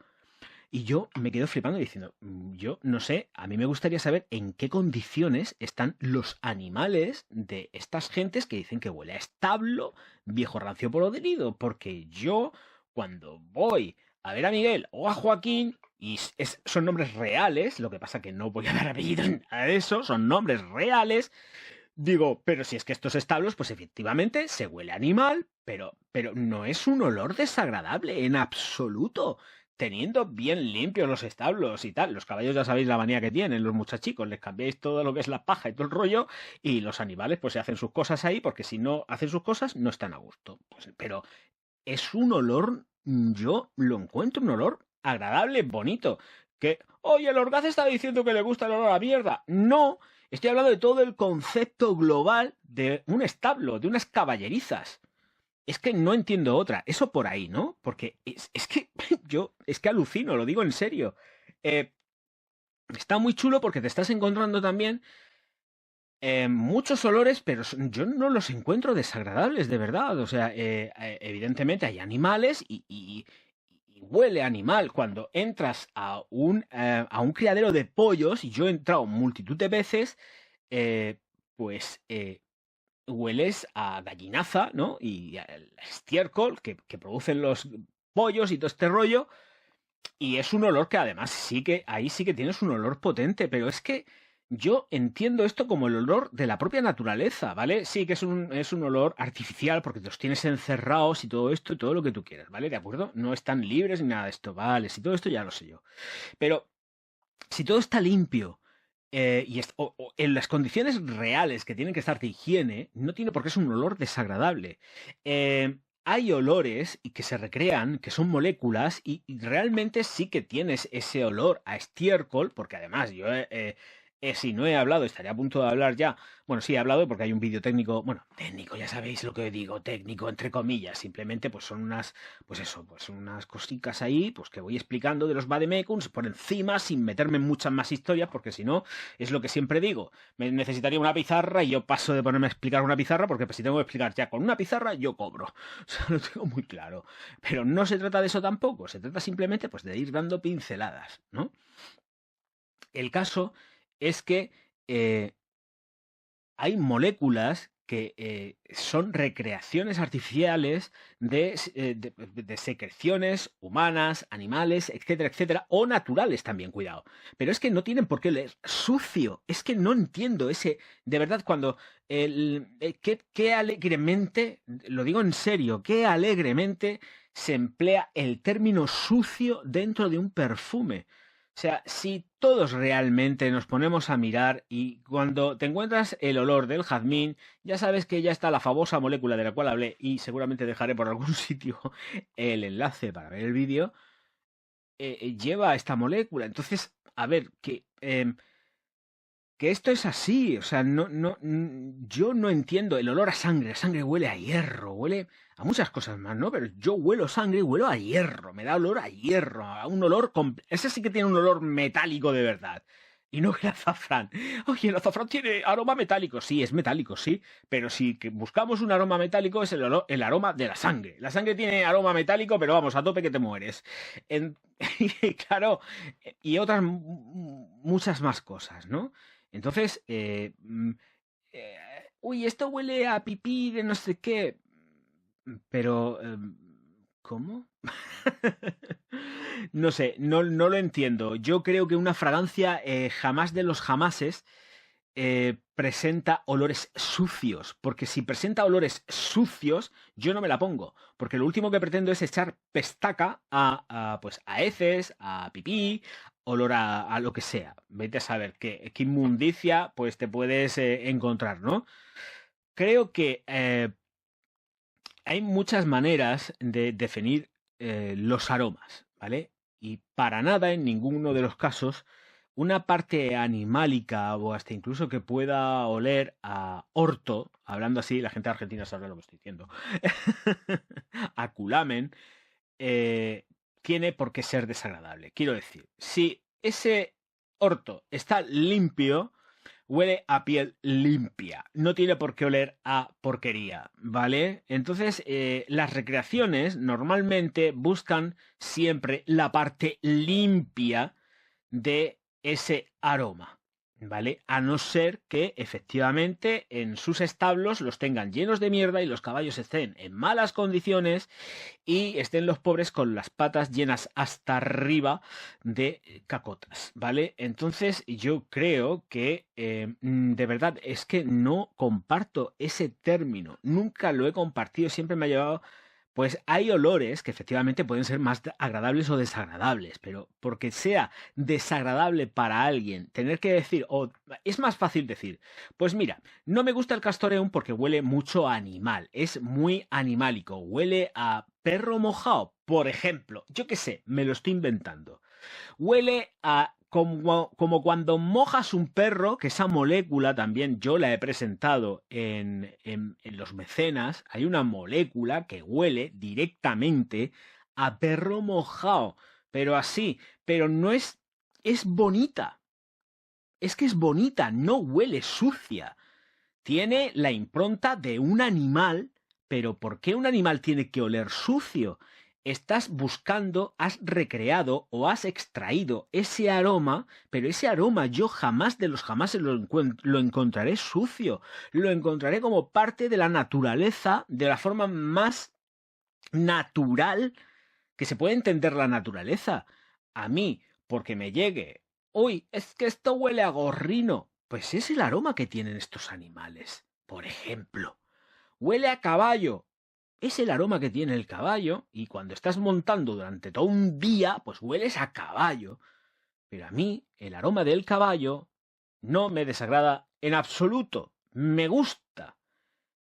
Y yo me quedo flipando diciendo, yo no sé, a mí me gustaría saber en qué condiciones están los animales de estas gentes que dicen que huele a establo, viejo rancio podrido, porque yo cuando voy a ver a Miguel o a Joaquín, y son nombres reales, lo que pasa que no voy a dar apellido en nada de eso, son nombres reales, digo, pero si es que estos establos, pues efectivamente se huele a animal, pero no es un olor desagradable en absoluto. Teniendo bien limpios los establos y tal. Los caballos ya sabéis la manía que tienen, los muchachicos, les cambiáis todo lo que es la paja y todo el rollo, y los animales pues se hacen sus cosas ahí, porque si no hacen sus cosas no están a gusto. Pues, pero es un olor, yo lo encuentro un olor agradable, bonito. Que, oye, el Orgaz está diciendo que le gusta el olor a mierda. No, estoy hablando de todo el concepto global de un establo, de unas caballerizas. Es que no entiendo otra. Eso por ahí, ¿no? Porque es que yo, es que alucino, lo digo en serio. Está muy chulo porque te estás encontrando también muchos olores, pero yo no los encuentro desagradables, de verdad. O sea, evidentemente hay animales y huele a animal. Cuando entras a un criadero de pollos, y yo he entrado multitud de veces, pues hueles a gallinaza, ¿no? Y al estiércol que producen los pollos y todo este rollo. Y es un olor que además ahí sí que tienes un olor potente, pero es que yo entiendo esto como el olor de la propia naturaleza, ¿vale? Sí que es un olor artificial porque te los tienes encerrados y todo esto y todo lo que tú quieras, ¿vale? ¿De acuerdo? No están libres ni nada de esto, ¿vale? Si todo esto ya lo sé yo. Pero si todo está limpio o en las condiciones reales que tienen que estar de higiene, no tiene por qué ser un olor desagradable. Hay olores y que se recrean, que son moléculas, y realmente sí que tienes ese olor a estiércol, porque además yo si no he hablado, estaría a punto de hablar ya. Bueno, sí he hablado porque hay un vídeo técnico, bueno, técnico, ya sabéis lo que digo, técnico, entre comillas, simplemente pues son unas, pues eso, pues unas cositas ahí, pues que voy explicando de los vademecums por encima, sin meterme en muchas más historias, porque si no, es lo que siempre digo, me necesitaría una pizarra y yo paso de ponerme a explicar una pizarra, porque pues, si tengo que explicar ya con una pizarra, yo cobro. O sea, lo tengo muy claro. Pero no se trata de eso tampoco, se trata simplemente pues de ir dando pinceladas, ¿no? El caso es que hay moléculas que son recreaciones artificiales de secreciones humanas, animales, etcétera, etcétera, o naturales también, cuidado. Pero es que no tienen por qué oler sucio. Es que no entiendo ese, de verdad, cuando qué alegremente, lo digo en serio, qué alegremente se emplea el término sucio dentro de un perfume. O sea, si todos realmente nos ponemos a mirar y cuando te encuentras el olor del jazmín, ya sabes que ya está la famosa molécula de la cual hablé y seguramente dejaré por algún sitio el enlace para ver el vídeo, lleva esta molécula. Entonces, a ver, que esto es así, o sea, yo no entiendo el olor a sangre. La sangre huele a hierro, huele a muchas cosas más, ¿no? Pero yo huelo sangre y huelo a hierro, me da olor a hierro, a un olor, ese sí que tiene un olor metálico de verdad. Y no el azafrán. Oye, el azafrán tiene aroma metálico. Sí, es metálico, sí. Pero si buscamos un aroma metálico es el aroma de la sangre. La sangre tiene aroma metálico, pero vamos, a tope que te mueres. Y claro, y otras muchas más cosas, ¿no? Entonces, uy, esto huele a pipí de no sé qué. Pero, ¿cómo? No sé, no lo entiendo. Yo creo que una fragancia jamás de los jamases presenta olores sucios, porque si presenta olores sucios, yo no me la pongo, porque lo último que pretendo es echar pestaca pues a heces, a pipí, olor a lo que sea. Vete a saber qué inmundicia pues te puedes encontrar, ¿no? Creo que hay muchas maneras de definir los aromas, ¿vale? Y para nada, en ninguno de los casos, una parte animálica o hasta incluso que pueda oler a orto, hablando así, la gente argentina sabe lo que estoy diciendo, a culamen, tiene por qué ser desagradable. Quiero decir, si ese orto está limpio, huele a piel limpia, no tiene por qué oler a porquería, ¿vale? Entonces, las recreaciones normalmente buscan siempre la parte limpia de ese aroma, ¿vale? A no ser que efectivamente en sus establos los tengan llenos de mierda y los caballos estén en malas condiciones y estén los pobres con las patas llenas hasta arriba de cacotas, ¿vale? Entonces yo creo que de verdad es que no comparto ese término, nunca lo he compartido, siempre me ha llevado. Pues hay olores que efectivamente pueden ser más agradables o desagradables, pero porque sea desagradable para alguien, tener que decir, o es más fácil decir, pues mira, no me gusta el castoreum porque huele mucho a animal, es muy animálico, huele a perro mojado, por ejemplo, yo qué sé, me lo estoy inventando. Huele a como cuando mojas un perro, que esa molécula también yo la he presentado en los mecenas. Hay una molécula que huele directamente a perro mojado, pero así, pero no es, es bonita. Es que es bonita, no huele sucia. Tiene la impronta de un animal, pero ¿por qué un animal tiene que oler sucio? Estás buscando, has recreado o has extraído ese aroma, pero ese aroma yo jamás de los jamás lo encontraré sucio. Lo encontraré como parte de la naturaleza, de la forma más natural que se puede entender la naturaleza. A mí, porque me llegue, uy, es que esto huele a gorrino. Pues es el aroma que tienen estos animales. Por ejemplo, huele a caballo. Es el aroma que tiene el caballo y cuando estás montando durante todo un día, pues hueles a caballo. Pero a mí el aroma del caballo no me desagrada en absoluto. Me gusta.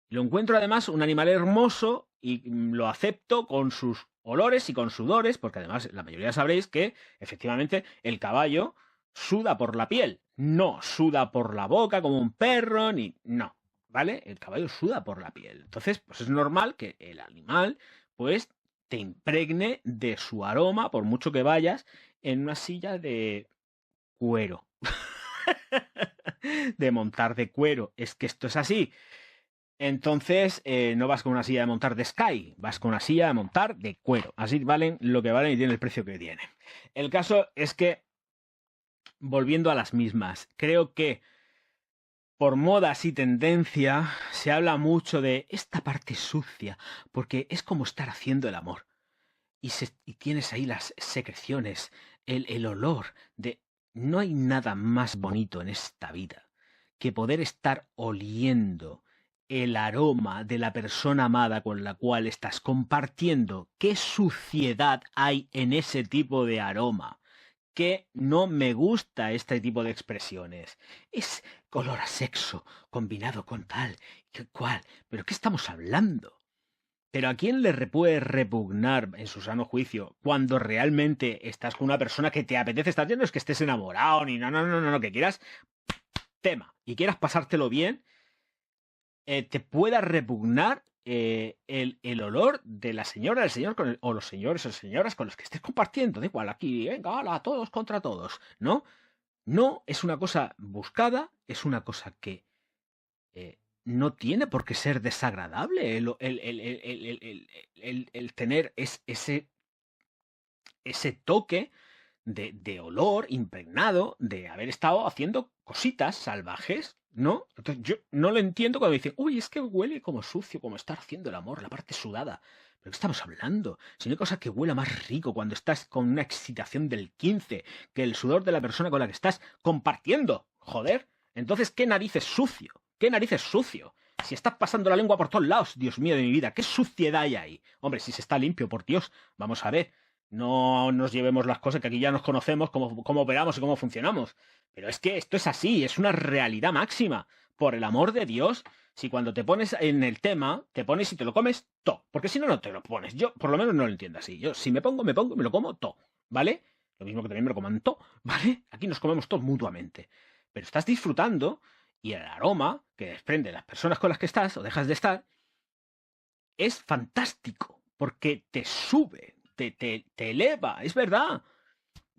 Lo encuentro además un animal hermoso y lo acepto con sus olores y con sudores, porque además la mayoría sabréis que efectivamente el caballo suda por la piel, no suda por la boca como un perro, ni no. ¿Vale? El caballo suda por la piel. Entonces, pues es normal que el animal, pues, te impregne de su aroma, por mucho que vayas en una silla de cuero. De montar de cuero. Es que esto es así. Entonces, no vas con una silla de montar de Sky, vas con una silla de montar de cuero. Así valen lo que valen y tienen el precio que tienen. El caso es que, volviendo a las mismas, creo que por modas y tendencia se habla mucho de esta parte sucia, porque es como estar haciendo el amor. Y tienes ahí las secreciones, el olor de... No hay nada más bonito en esta vida que poder estar oliendo el aroma de la persona amada con la cual estás compartiendo. ¿Qué suciedad hay en ese tipo de aroma? Que no me gusta este tipo de expresiones. Es color a sexo combinado con tal y cual. ¿Pero qué estamos hablando? ¿Pero a quién le puede repugnar en su sano juicio cuando realmente estás con una persona que te apetece estar? Ya no es que estés enamorado ni no, que quieras tema y quieras pasártelo bien, te pueda repugnar el olor de la señora, del señor o los señores o señoras con los que estés compartiendo. Da igual, aquí, venga, hala, todos contra todos, ¿no? No es una cosa buscada, es una cosa que no tiene por qué ser desagradable el tener ese toque de olor impregnado de haber estado haciendo cositas salvajes, ¿no? Entonces yo no lo entiendo cuando me dicen, uy, es que huele como sucio, como estar haciendo el amor, la parte sudada. ¿Pero qué estamos hablando? Si no hay cosa que huela más rico cuando estás con una excitación del 15 que el sudor de la persona con la que estás compartiendo. Joder. Entonces, ¿qué narices sucio? ¿Qué narices sucio? Si estás pasando la lengua por todos lados, Dios mío de mi vida, ¿qué suciedad hay ahí? Hombre, si se está limpio, por Dios, vamos a ver. No nos llevemos las cosas que aquí ya nos conocemos, cómo operamos y cómo funcionamos. Pero es que esto es así, es una realidad máxima. Por el amor de Dios, si cuando te pones en el tema, te pones y te lo comes todo. Porque si no, no te lo pones. Yo, por lo menos, no lo entiendo así. Yo, si me pongo y me lo como todo. ¿Vale? Lo mismo que también me lo coman todo. ¿Vale? Aquí nos comemos todo mutuamente. Pero estás disfrutando y el aroma que desprende las personas con las que estás o dejas de estar es fantástico. Porque te sube. Te eleva, es verdad.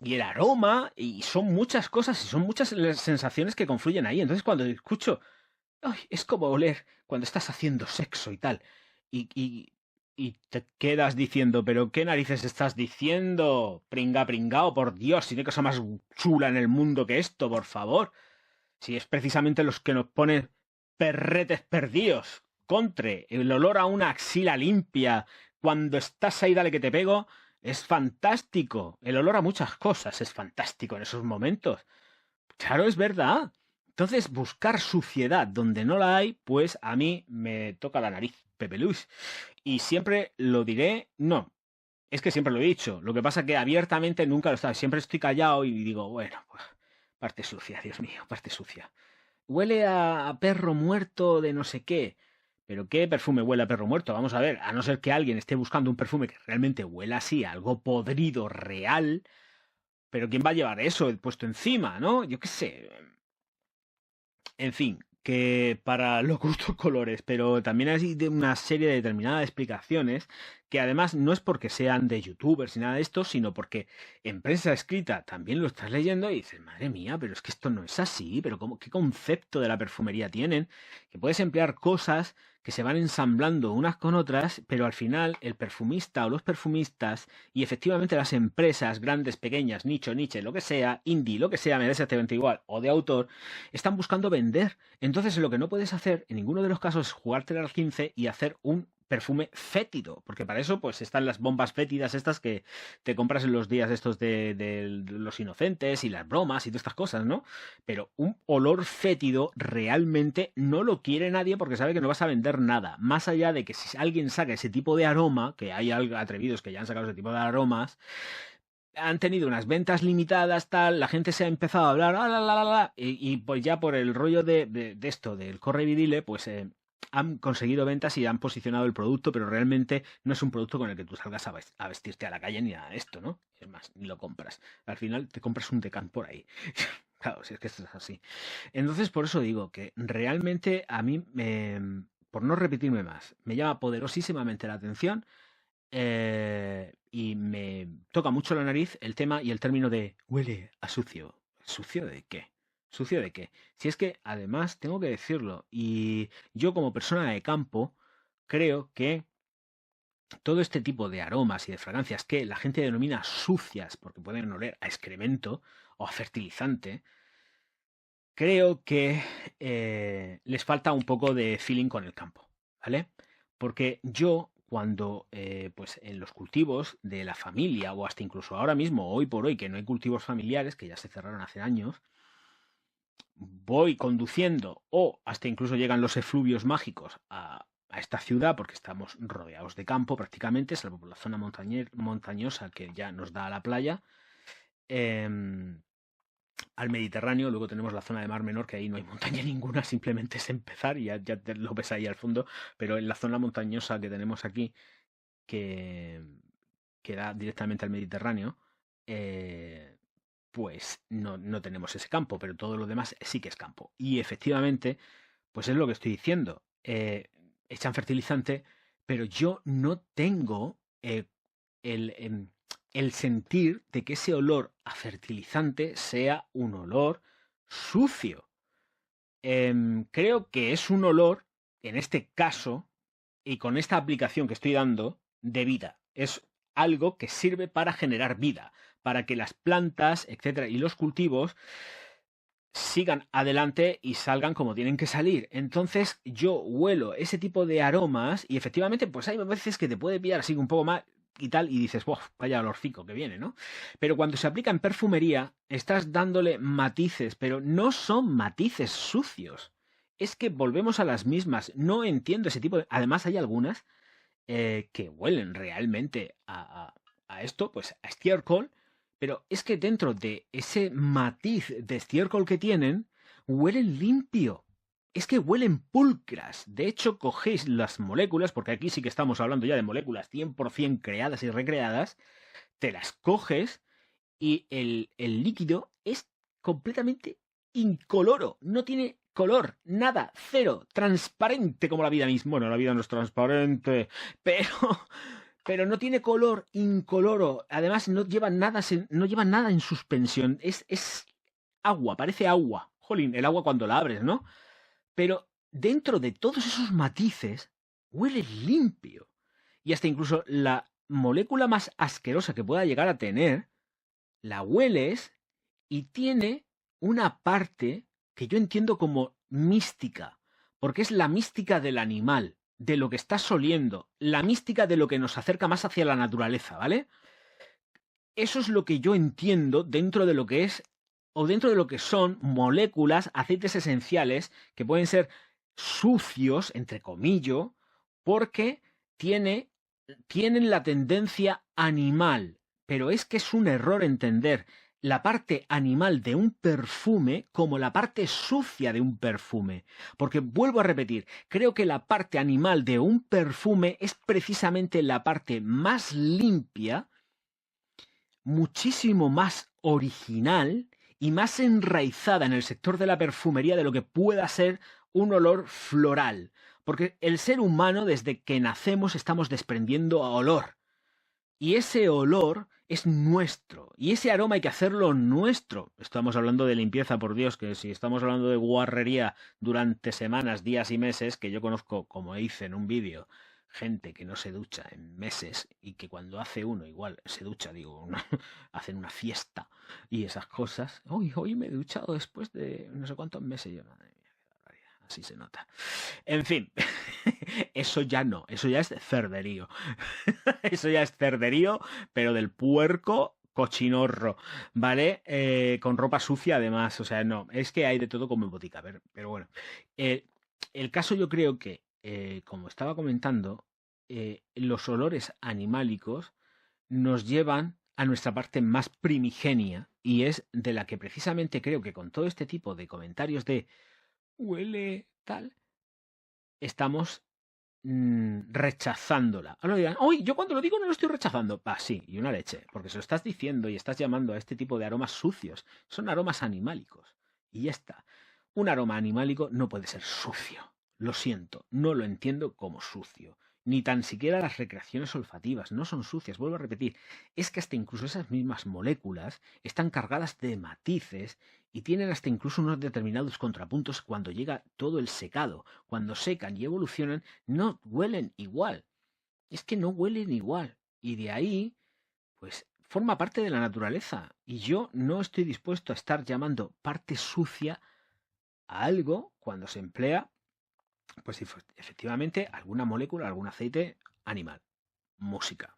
y el aroma, y son muchas cosas, y son muchas las sensaciones que confluyen ahí. Entonces cuando escucho, ay, es como oler cuando estás haciendo sexo y tal, y, y, y te quedas diciendo, pero ¿qué narices estás diciendo? Pringao, por Dios, si no hay cosa más chula en el mundo que esto, por favor. Si es precisamente los que nos ponen perretes perdidos. Contre, el olor a una axila limpia cuando estás ahí, dale que te pego, es fantástico. El olor a muchas cosas es fantástico en esos momentos. Claro, es verdad. Entonces, buscar suciedad donde no la hay, pues a mí me toca la nariz, Pepe Luis. Y siempre lo diré, no. Es que siempre lo he dicho. Lo que pasa es que abiertamente nunca lo estaba. Siempre estoy callado y digo, bueno, pues parte sucia, Dios mío, parte sucia. Huele a perro muerto de no sé qué. ¿Pero qué perfume huele a perro muerto? Vamos a ver, a no ser que alguien esté buscando un perfume que realmente huela así, algo podrido, real. Pero ¿quién va a llevar eso puesto encima, no? Yo qué sé. En fin, que para los gustos colores, pero también hay de una serie de determinadas explicaciones que además no es porque sean de youtubers ni nada de esto, sino porque en prensa escrita también lo estás leyendo y dices, madre mía, pero es que esto no es así, pero ¿qué concepto de la perfumería tienen? Que puedes emplear cosas que se van ensamblando unas con otras, pero al final el perfumista o los perfumistas y efectivamente las empresas grandes, pequeñas, nicho, niche, lo que sea, indie, lo que sea, me da exactamente igual, o de autor, están buscando vender. Entonces lo que no puedes hacer en ninguno de los casos es jugártela al 15 y hacer un perfume fétido, porque para eso pues están las bombas fétidas estas que te compras en los días estos de los inocentes y las bromas y todas estas cosas, ¿no? Pero un olor fétido realmente no lo quiere nadie porque sabe que no vas a vender nada, más allá de que si alguien saca ese tipo de aroma, que hay atrevidos que ya han sacado ese tipo de aromas, han tenido unas ventas limitadas, tal, la gente se ha empezado a hablar, y pues ya por el rollo de esto, del corre y dile, pues han conseguido ventas y han posicionado el producto, pero realmente no es un producto con el que tú salgas a vestirte a la calle ni nada de esto, ¿no? Es más, ni lo compras. Al final te compras un Decant por ahí. Claro, si es que esto es así. Entonces, por eso digo que realmente a mí, por no repetirme más, me llama poderosísimamente la atención y me toca mucho la nariz el tema y el término de huele a sucio. ¿Sucio de qué? ¿Sucio de qué? Si es que además tengo que decirlo, y yo como persona de campo creo que todo este tipo de aromas y de fragancias que la gente denomina sucias porque pueden oler a excremento o a fertilizante, creo que les falta un poco de feeling con el campo, ¿vale? Porque yo cuando pues en los cultivos de la familia o hasta incluso ahora mismo, hoy por hoy, que no hay cultivos familiares, que ya se cerraron hace años, voy conduciendo o hasta incluso llegan los efluvios mágicos a esta ciudad porque estamos rodeados de campo prácticamente, salvo por la zona montañosa que ya nos da a la playa, al Mediterráneo. Luego tenemos la zona de Mar Menor, que ahí no hay montaña ninguna, simplemente es empezar y ya lo ves ahí al fondo, pero en la zona montañosa que tenemos aquí, que da directamente al Mediterráneo, pues no tenemos ese campo, pero todo lo demás sí que es campo. Y efectivamente, pues es lo que estoy diciendo. Echan fertilizante, pero yo no tengo el sentir de que ese olor a fertilizante sea un olor sucio. Creo que es un olor, en este caso, y con esta aplicación que estoy dando, de vida. Es algo que sirve para generar vida, para que las plantas, etcétera, y los cultivos sigan adelante y salgan como tienen que salir. Entonces yo huelo ese tipo de aromas y efectivamente pues hay veces que te puede pillar así un poco más y tal y dices, ¡bof! Vaya olorcico que viene, ¿no? Pero cuando se aplica en perfumería estás dándole matices, pero no son matices sucios. Es que volvemos a las mismas. No entiendo ese tipo de... Además hay algunas que huelen realmente a esto, pues a estiércol, pero es que dentro de ese matiz de estiércol que tienen, huelen limpio. Es que huelen pulcras. De hecho, cogéis las moléculas, porque aquí sí que estamos hablando ya de moléculas 100% creadas y recreadas, te las coges y el líquido es completamente incoloro. No tiene color, nada, cero, transparente como la vida misma. Bueno, la vida no es transparente, pero pero no tiene color, incoloro. Además, no lleva nada en suspensión. Es agua, parece agua. Jolín, el agua cuando la abres, ¿no? Pero dentro de todos esos matices, huele limpio. Y hasta incluso la molécula más asquerosa que pueda llegar a tener, la hueles y tiene una parte que yo entiendo como mística, porque es la mística del animal, de lo que estás oliendo, la mística de lo que nos acerca más hacia la naturaleza, ¿vale? Eso es lo que yo entiendo dentro de lo que es, o dentro de lo que son moléculas, aceites esenciales, que pueden ser sucios, entre comillas, porque tienen la tendencia animal, pero es que es un error entender la parte animal de un perfume como la parte sucia de un perfume. Porque vuelvo a repetir, creo que la parte animal de un perfume es precisamente la parte más limpia, muchísimo más original y más enraizada en el sector de la perfumería de lo que pueda ser un olor floral. Porque el ser humano, desde que nacemos, estamos desprendiendo olor. Y ese olor es nuestro. Y ese aroma hay que hacerlo nuestro. Estamos hablando de limpieza, por Dios, que si estamos hablando de guarrería durante semanas, días y meses, que yo conozco, como hice en un vídeo, gente que no se ducha en meses y que cuando hace uno igual se ducha, hacen una fiesta y esas cosas. Hoy me he duchado después de no sé cuántos meses. Yo, madre mía, qué barbaridad. Así se nota. En fin, eso ya no, eso ya es cerderío. Eso ya es cerderío, pero del puerco cochinorro, ¿vale? Con ropa sucia además, o sea, no, es que hay de todo como en botica, pero bueno. El caso yo creo que, como estaba comentando, los olores animálicos nos llevan a nuestra parte más primigenia y es de la que precisamente creo que con todo este tipo de comentarios de huele tal, estamos rechazándola. Ahora dirán, ¡uy! Yo cuando lo digo no lo estoy rechazando. Sí, y una leche, porque se lo estás diciendo y estás llamando a este tipo de aromas sucios. Son aromas animálicos. Y ya está. Un aroma animálico no puede ser sucio. Lo siento, no lo entiendo como sucio. Ni tan siquiera las recreaciones olfativas no son sucias, vuelvo a repetir. Es que hasta incluso esas mismas moléculas están cargadas de matices y tienen hasta incluso unos determinados contrapuntos cuando llega todo el secado. Cuando secan y evolucionan, no huelen igual. Es que no huelen igual. Y de ahí, pues, forma parte de la naturaleza. Y yo no estoy dispuesto a estar llamando parte sucia a algo cuando se emplea, pues efectivamente, alguna molécula, algún aceite animal. Música.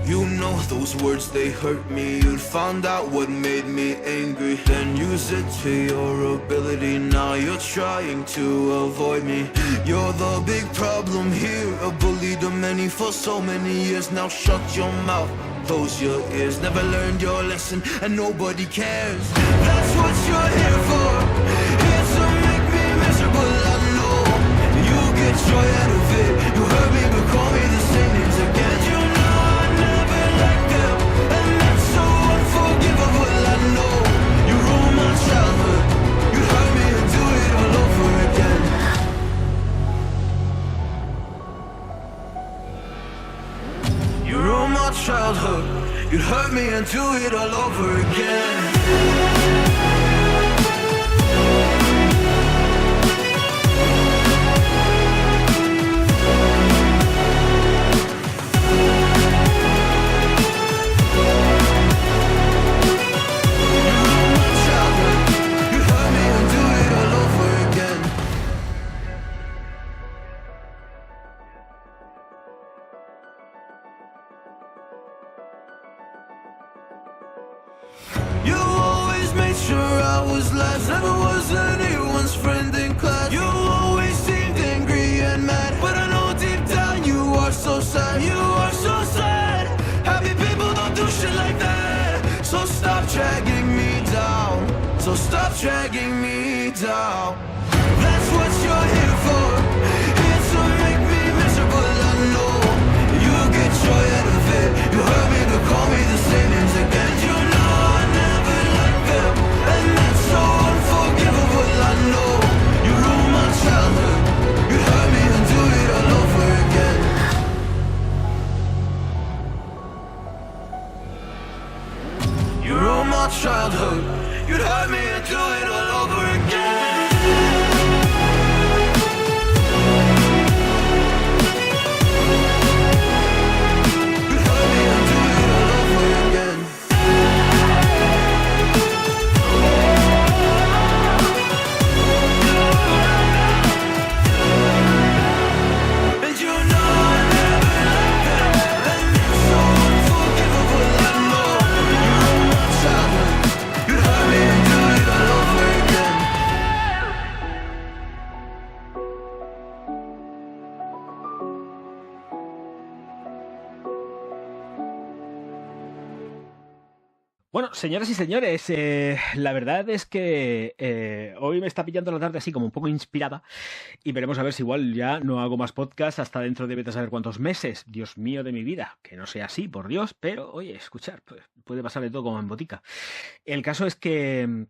You know those words, they hurt me. You found out what made me angry, then use it to your ability. Now you're trying to avoid me. You're the big problem here, a bully to many for so many years. Now shut your mouth, close your ears. Never learned your lesson and nobody cares. That's what you're here for, here to make me miserable. I know you get joy out of it. You hurt me but call me the same names again. You know I never liked them, and that's so unforgivable. I know you ruined my childhood. You hurt me and do it all over again. You ruined my childhood. You hurt me and do it all over again. You always made sure I was last, never was anyone's friend in class. You always seemed angry and mad, but I know deep down you are so sad. You are so sad. Happy people don't do shit like that. So stop dragging me down. So stop dragging me down. That's what you're here for, here to make me miserable. I know you get joy out of it. You hurt me but call me the same names again. You know I never liked our childhood. You'd hurt me and do it all over again. You'd hurt me and do it all over again. And you know I never loved them, and it's so unforgivable, I know. You ruined my childhood. You'd hurt me and do it all over again.
Bueno, señoras y señores, la verdad es que hoy me está pillando la tarde así como un poco inspirada y veremos a ver si igual ya no hago más podcast hasta dentro de vete a saber cuántos meses. Dios mío de mi vida, que no sea así, por Dios, pero oye, escuchar, pues, puede pasar de todo como en botica. El caso es que,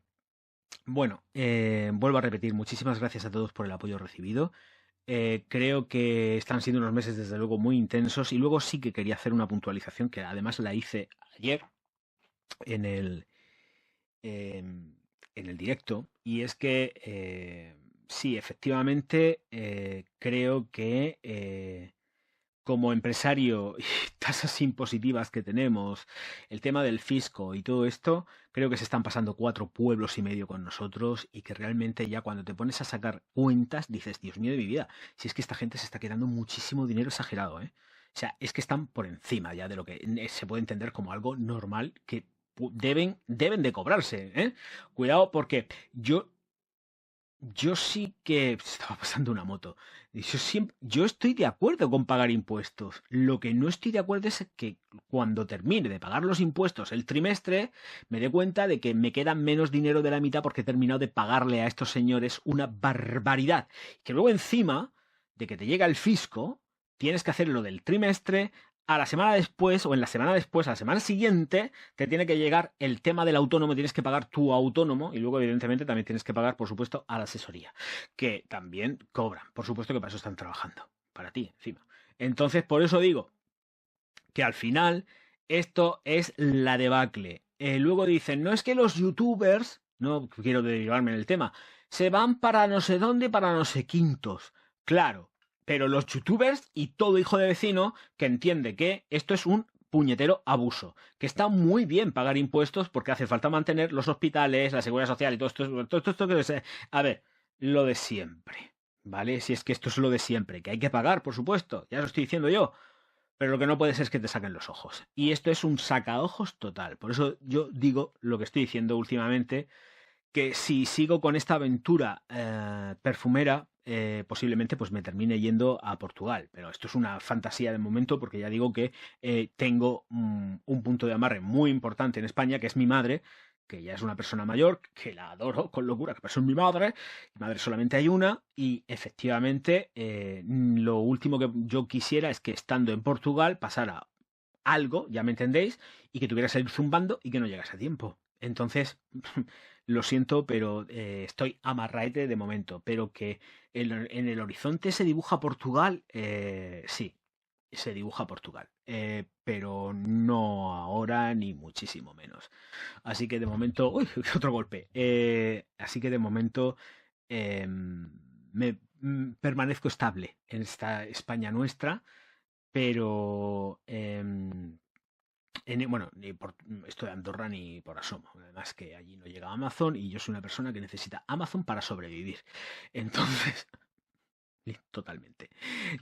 bueno, vuelvo a repetir, muchísimas gracias a todos por el apoyo recibido. Creo que están siendo unos meses desde luego muy intensos y luego sí que quería hacer una puntualización que además la hice ayer en el, en el directo, y es que sí, efectivamente, creo que como empresario y tasas impositivas que tenemos, el tema del fisco y todo esto, creo que se están pasando 4 pueblos y medio con nosotros y que realmente ya cuando te pones a sacar cuentas dices, Dios mío de mi vida, si es que esta gente se está quedando muchísimo dinero exagerado, ¿eh? O sea, es que están por encima ya de lo que se puede entender como algo normal que deben de cobrarse, ¿eh? Cuidado porque yo sí que estaba pasando una moto. Yo estoy de acuerdo con pagar impuestos. Lo que no estoy de acuerdo es que cuando termine de pagar los impuestos el trimestre, me dé cuenta de que me queda menos dinero de la mitad porque he terminado de pagarle a estos señores una barbaridad. Que luego encima de que te llega el fisco, tienes que hacer lo del trimestre. A la semana después, o en la semana después, a la semana siguiente, te tiene que llegar el tema del autónomo, tienes que pagar tu autónomo y luego, evidentemente, también tienes que pagar, por supuesto, a la asesoría, que también cobran. Por supuesto que para eso están trabajando, para ti, encima. Entonces, por eso digo que al final esto es la debacle. Luego dicen, no es que los youtubers, no quiero derivarme en el tema, se van para no sé dónde, para no sé quintos. Claro. Pero los youtubers y todo hijo de vecino que entiende que esto es un puñetero abuso, que está muy bien pagar impuestos porque hace falta mantener los hospitales, la seguridad social y todo esto que es, a ver, lo de siempre, ¿vale? Si es que esto es lo de siempre, que hay que pagar, por supuesto, ya lo estoy diciendo yo, pero lo que no puede ser es que te saquen los ojos. Y esto es un sacaojos total. Por eso yo digo lo que estoy diciendo últimamente, que si sigo con esta aventura perfumera, posiblemente pues me termine yendo a Portugal. Pero esto es una fantasía de momento porque ya digo que tengo un punto de amarre muy importante en España, que es mi madre, que ya es una persona mayor, que la adoro con locura, que es mi madre. Mi madre solamente hay una y efectivamente lo último que yo quisiera es que estando en Portugal pasara algo, ya me entendéis, y que tuviera que salir zumbando y que no llegase a tiempo. Entonces, lo siento, pero estoy amarraete de momento. Pero que en el horizonte se dibuja Portugal, sí, se dibuja Portugal. Pero no ahora ni muchísimo menos. Así que de momento... ¡Uy! Otro golpe. Así que de momento permanezco estable en esta España nuestra, pero... bueno, ni por esto de Andorra ni por asomo. Además que allí no llega Amazon y yo soy una persona que necesita Amazon para sobrevivir. Entonces, totalmente.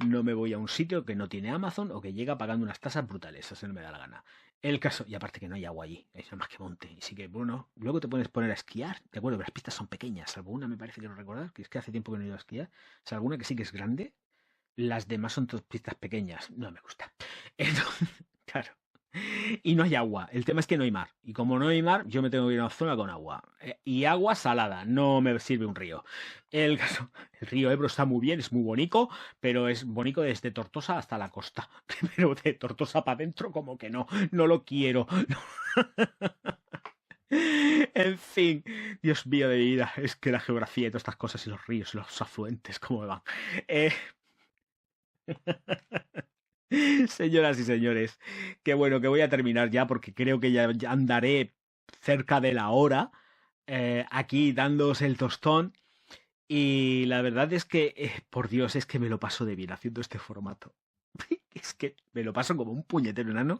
No me voy a un sitio que no tiene Amazon o que llega pagando unas tasas brutales. Eso no me da la gana. El caso, y aparte que no hay agua allí, hay nada más que monte. Y sí que, bueno, luego te puedes poner a esquiar. De acuerdo, pero las pistas son pequeñas. Alguna me parece que no recordar, que es que hace tiempo que no he ido a esquiar. O sea, alguna que sí que es grande. Las demás son todas pistas pequeñas. No me gusta. Entonces, claro. Y no hay agua. El tema es que no hay mar. Y como no hay mar, yo me tengo que ir a una zona con agua. Y agua salada. No me sirve un río. El río Ebro está muy bien, es muy bonito, pero es bonito desde Tortosa hasta la costa. Pero de Tortosa para adentro, como que no. No lo quiero. En fin, Dios mío de mi vida. Es que la geografía y todas estas cosas y los ríos y los afluentes, ¿cómo me van? Señoras y señores, qué bueno que voy a terminar ya porque creo que ya andaré cerca de la hora aquí dándoos el tostón. Y la verdad es que, por Dios, es que me lo paso de bien haciendo este formato. Es que me lo paso como un puñetero enano.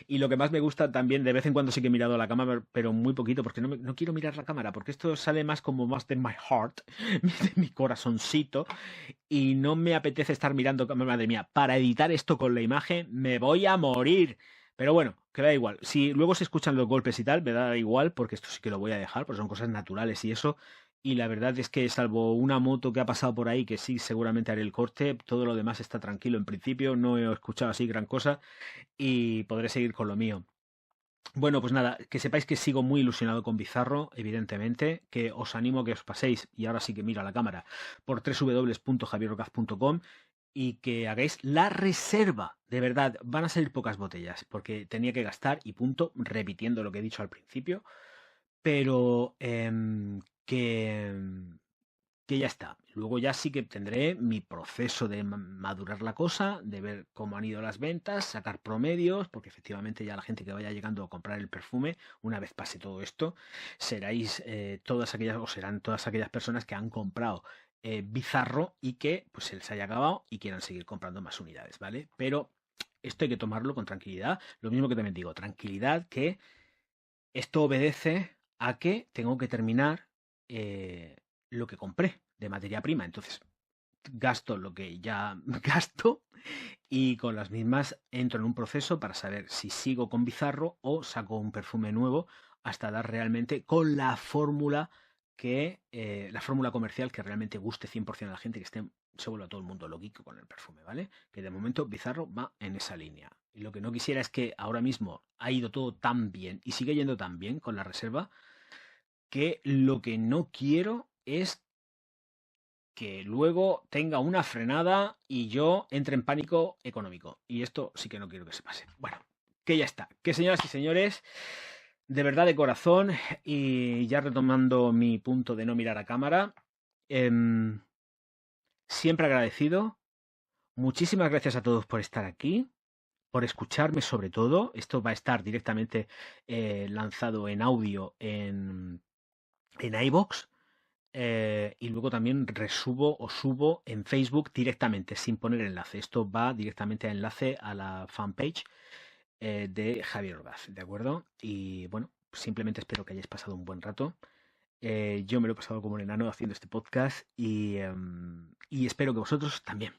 Y lo que más me gusta también, de vez en cuando sí que he mirado a la cámara, pero muy poquito, porque no quiero mirar la cámara, porque esto sale más como más de my heart, de mi corazoncito, y no me apetece estar mirando, madre mía, para editar esto con la imagen me voy a morir. Pero bueno, que da igual. Si luego se escuchan los golpes y tal, me da igual, porque esto sí que lo voy a dejar, porque son cosas naturales y eso. Y la verdad es que salvo una moto que ha pasado por ahí, que sí, seguramente haré el corte, todo lo demás está tranquilo en principio, no he escuchado así gran cosa y podré seguir con lo mío. Bueno, pues nada, que sepáis que sigo muy ilusionado con Bizarro, evidentemente, que os animo a que os paséis, y ahora sí que miro a la cámara, por www.javierrocaz.com y que hagáis la reserva. De verdad, van a salir pocas botellas, porque tenía que gastar y punto, repitiendo lo que he dicho al principio, pero que ya está. Luego ya sí que tendré mi proceso de madurar la cosa, de ver cómo han ido las ventas, sacar promedios, porque efectivamente ya la gente que vaya llegando a comprar el perfume, una vez pase todo esto, seráis todas aquellas, o serán todas aquellas personas que han comprado Bizarro y que pues se les haya acabado y quieran seguir comprando más unidades, ¿vale? Pero esto hay que tomarlo con tranquilidad. Lo mismo que también digo, tranquilidad, que esto obedece a que tengo que terminar lo que compré de materia prima. Entonces, gasto lo que ya gasto y con las mismas entro en un proceso para saber si sigo con Bizarro o saco un perfume nuevo hasta dar realmente con la fórmula la fórmula comercial que realmente guste 100% a la gente, que se vuelva todo el mundo loquito con el perfume, ¿vale? Que de momento Bizarro va en esa línea. Y lo que no quisiera es que ahora mismo ha ido todo tan bien y sigue yendo tan bien con la reserva, que lo que no quiero es que luego tenga una frenada y yo entre en pánico económico. Y esto sí que no quiero que se pase. Bueno, que ya está. Que señoras y señores, de verdad de corazón, y ya retomando mi punto de no mirar a cámara, siempre agradecido. Muchísimas gracias a todos por estar aquí, por escucharme sobre todo. Esto va a estar directamente lanzado en audio en iVoox. Y luego también resubo o subo en Facebook directamente, sin poner enlace. Esto va directamente a enlace a la fanpage de Javier Orgaz, ¿de acuerdo? Y bueno, simplemente espero que hayáis pasado un buen rato. Yo me lo he pasado como un enano haciendo este podcast y espero que vosotros también.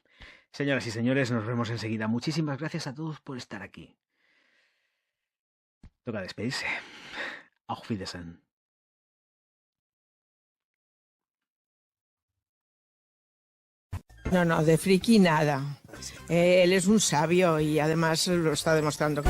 Señoras y señores, nos vemos enseguida. Muchísimas gracias a todos por estar aquí. Toca despedirse. Auf Wiedersehen.
No, de friki nada. Él es un sabio y además lo está demostrando.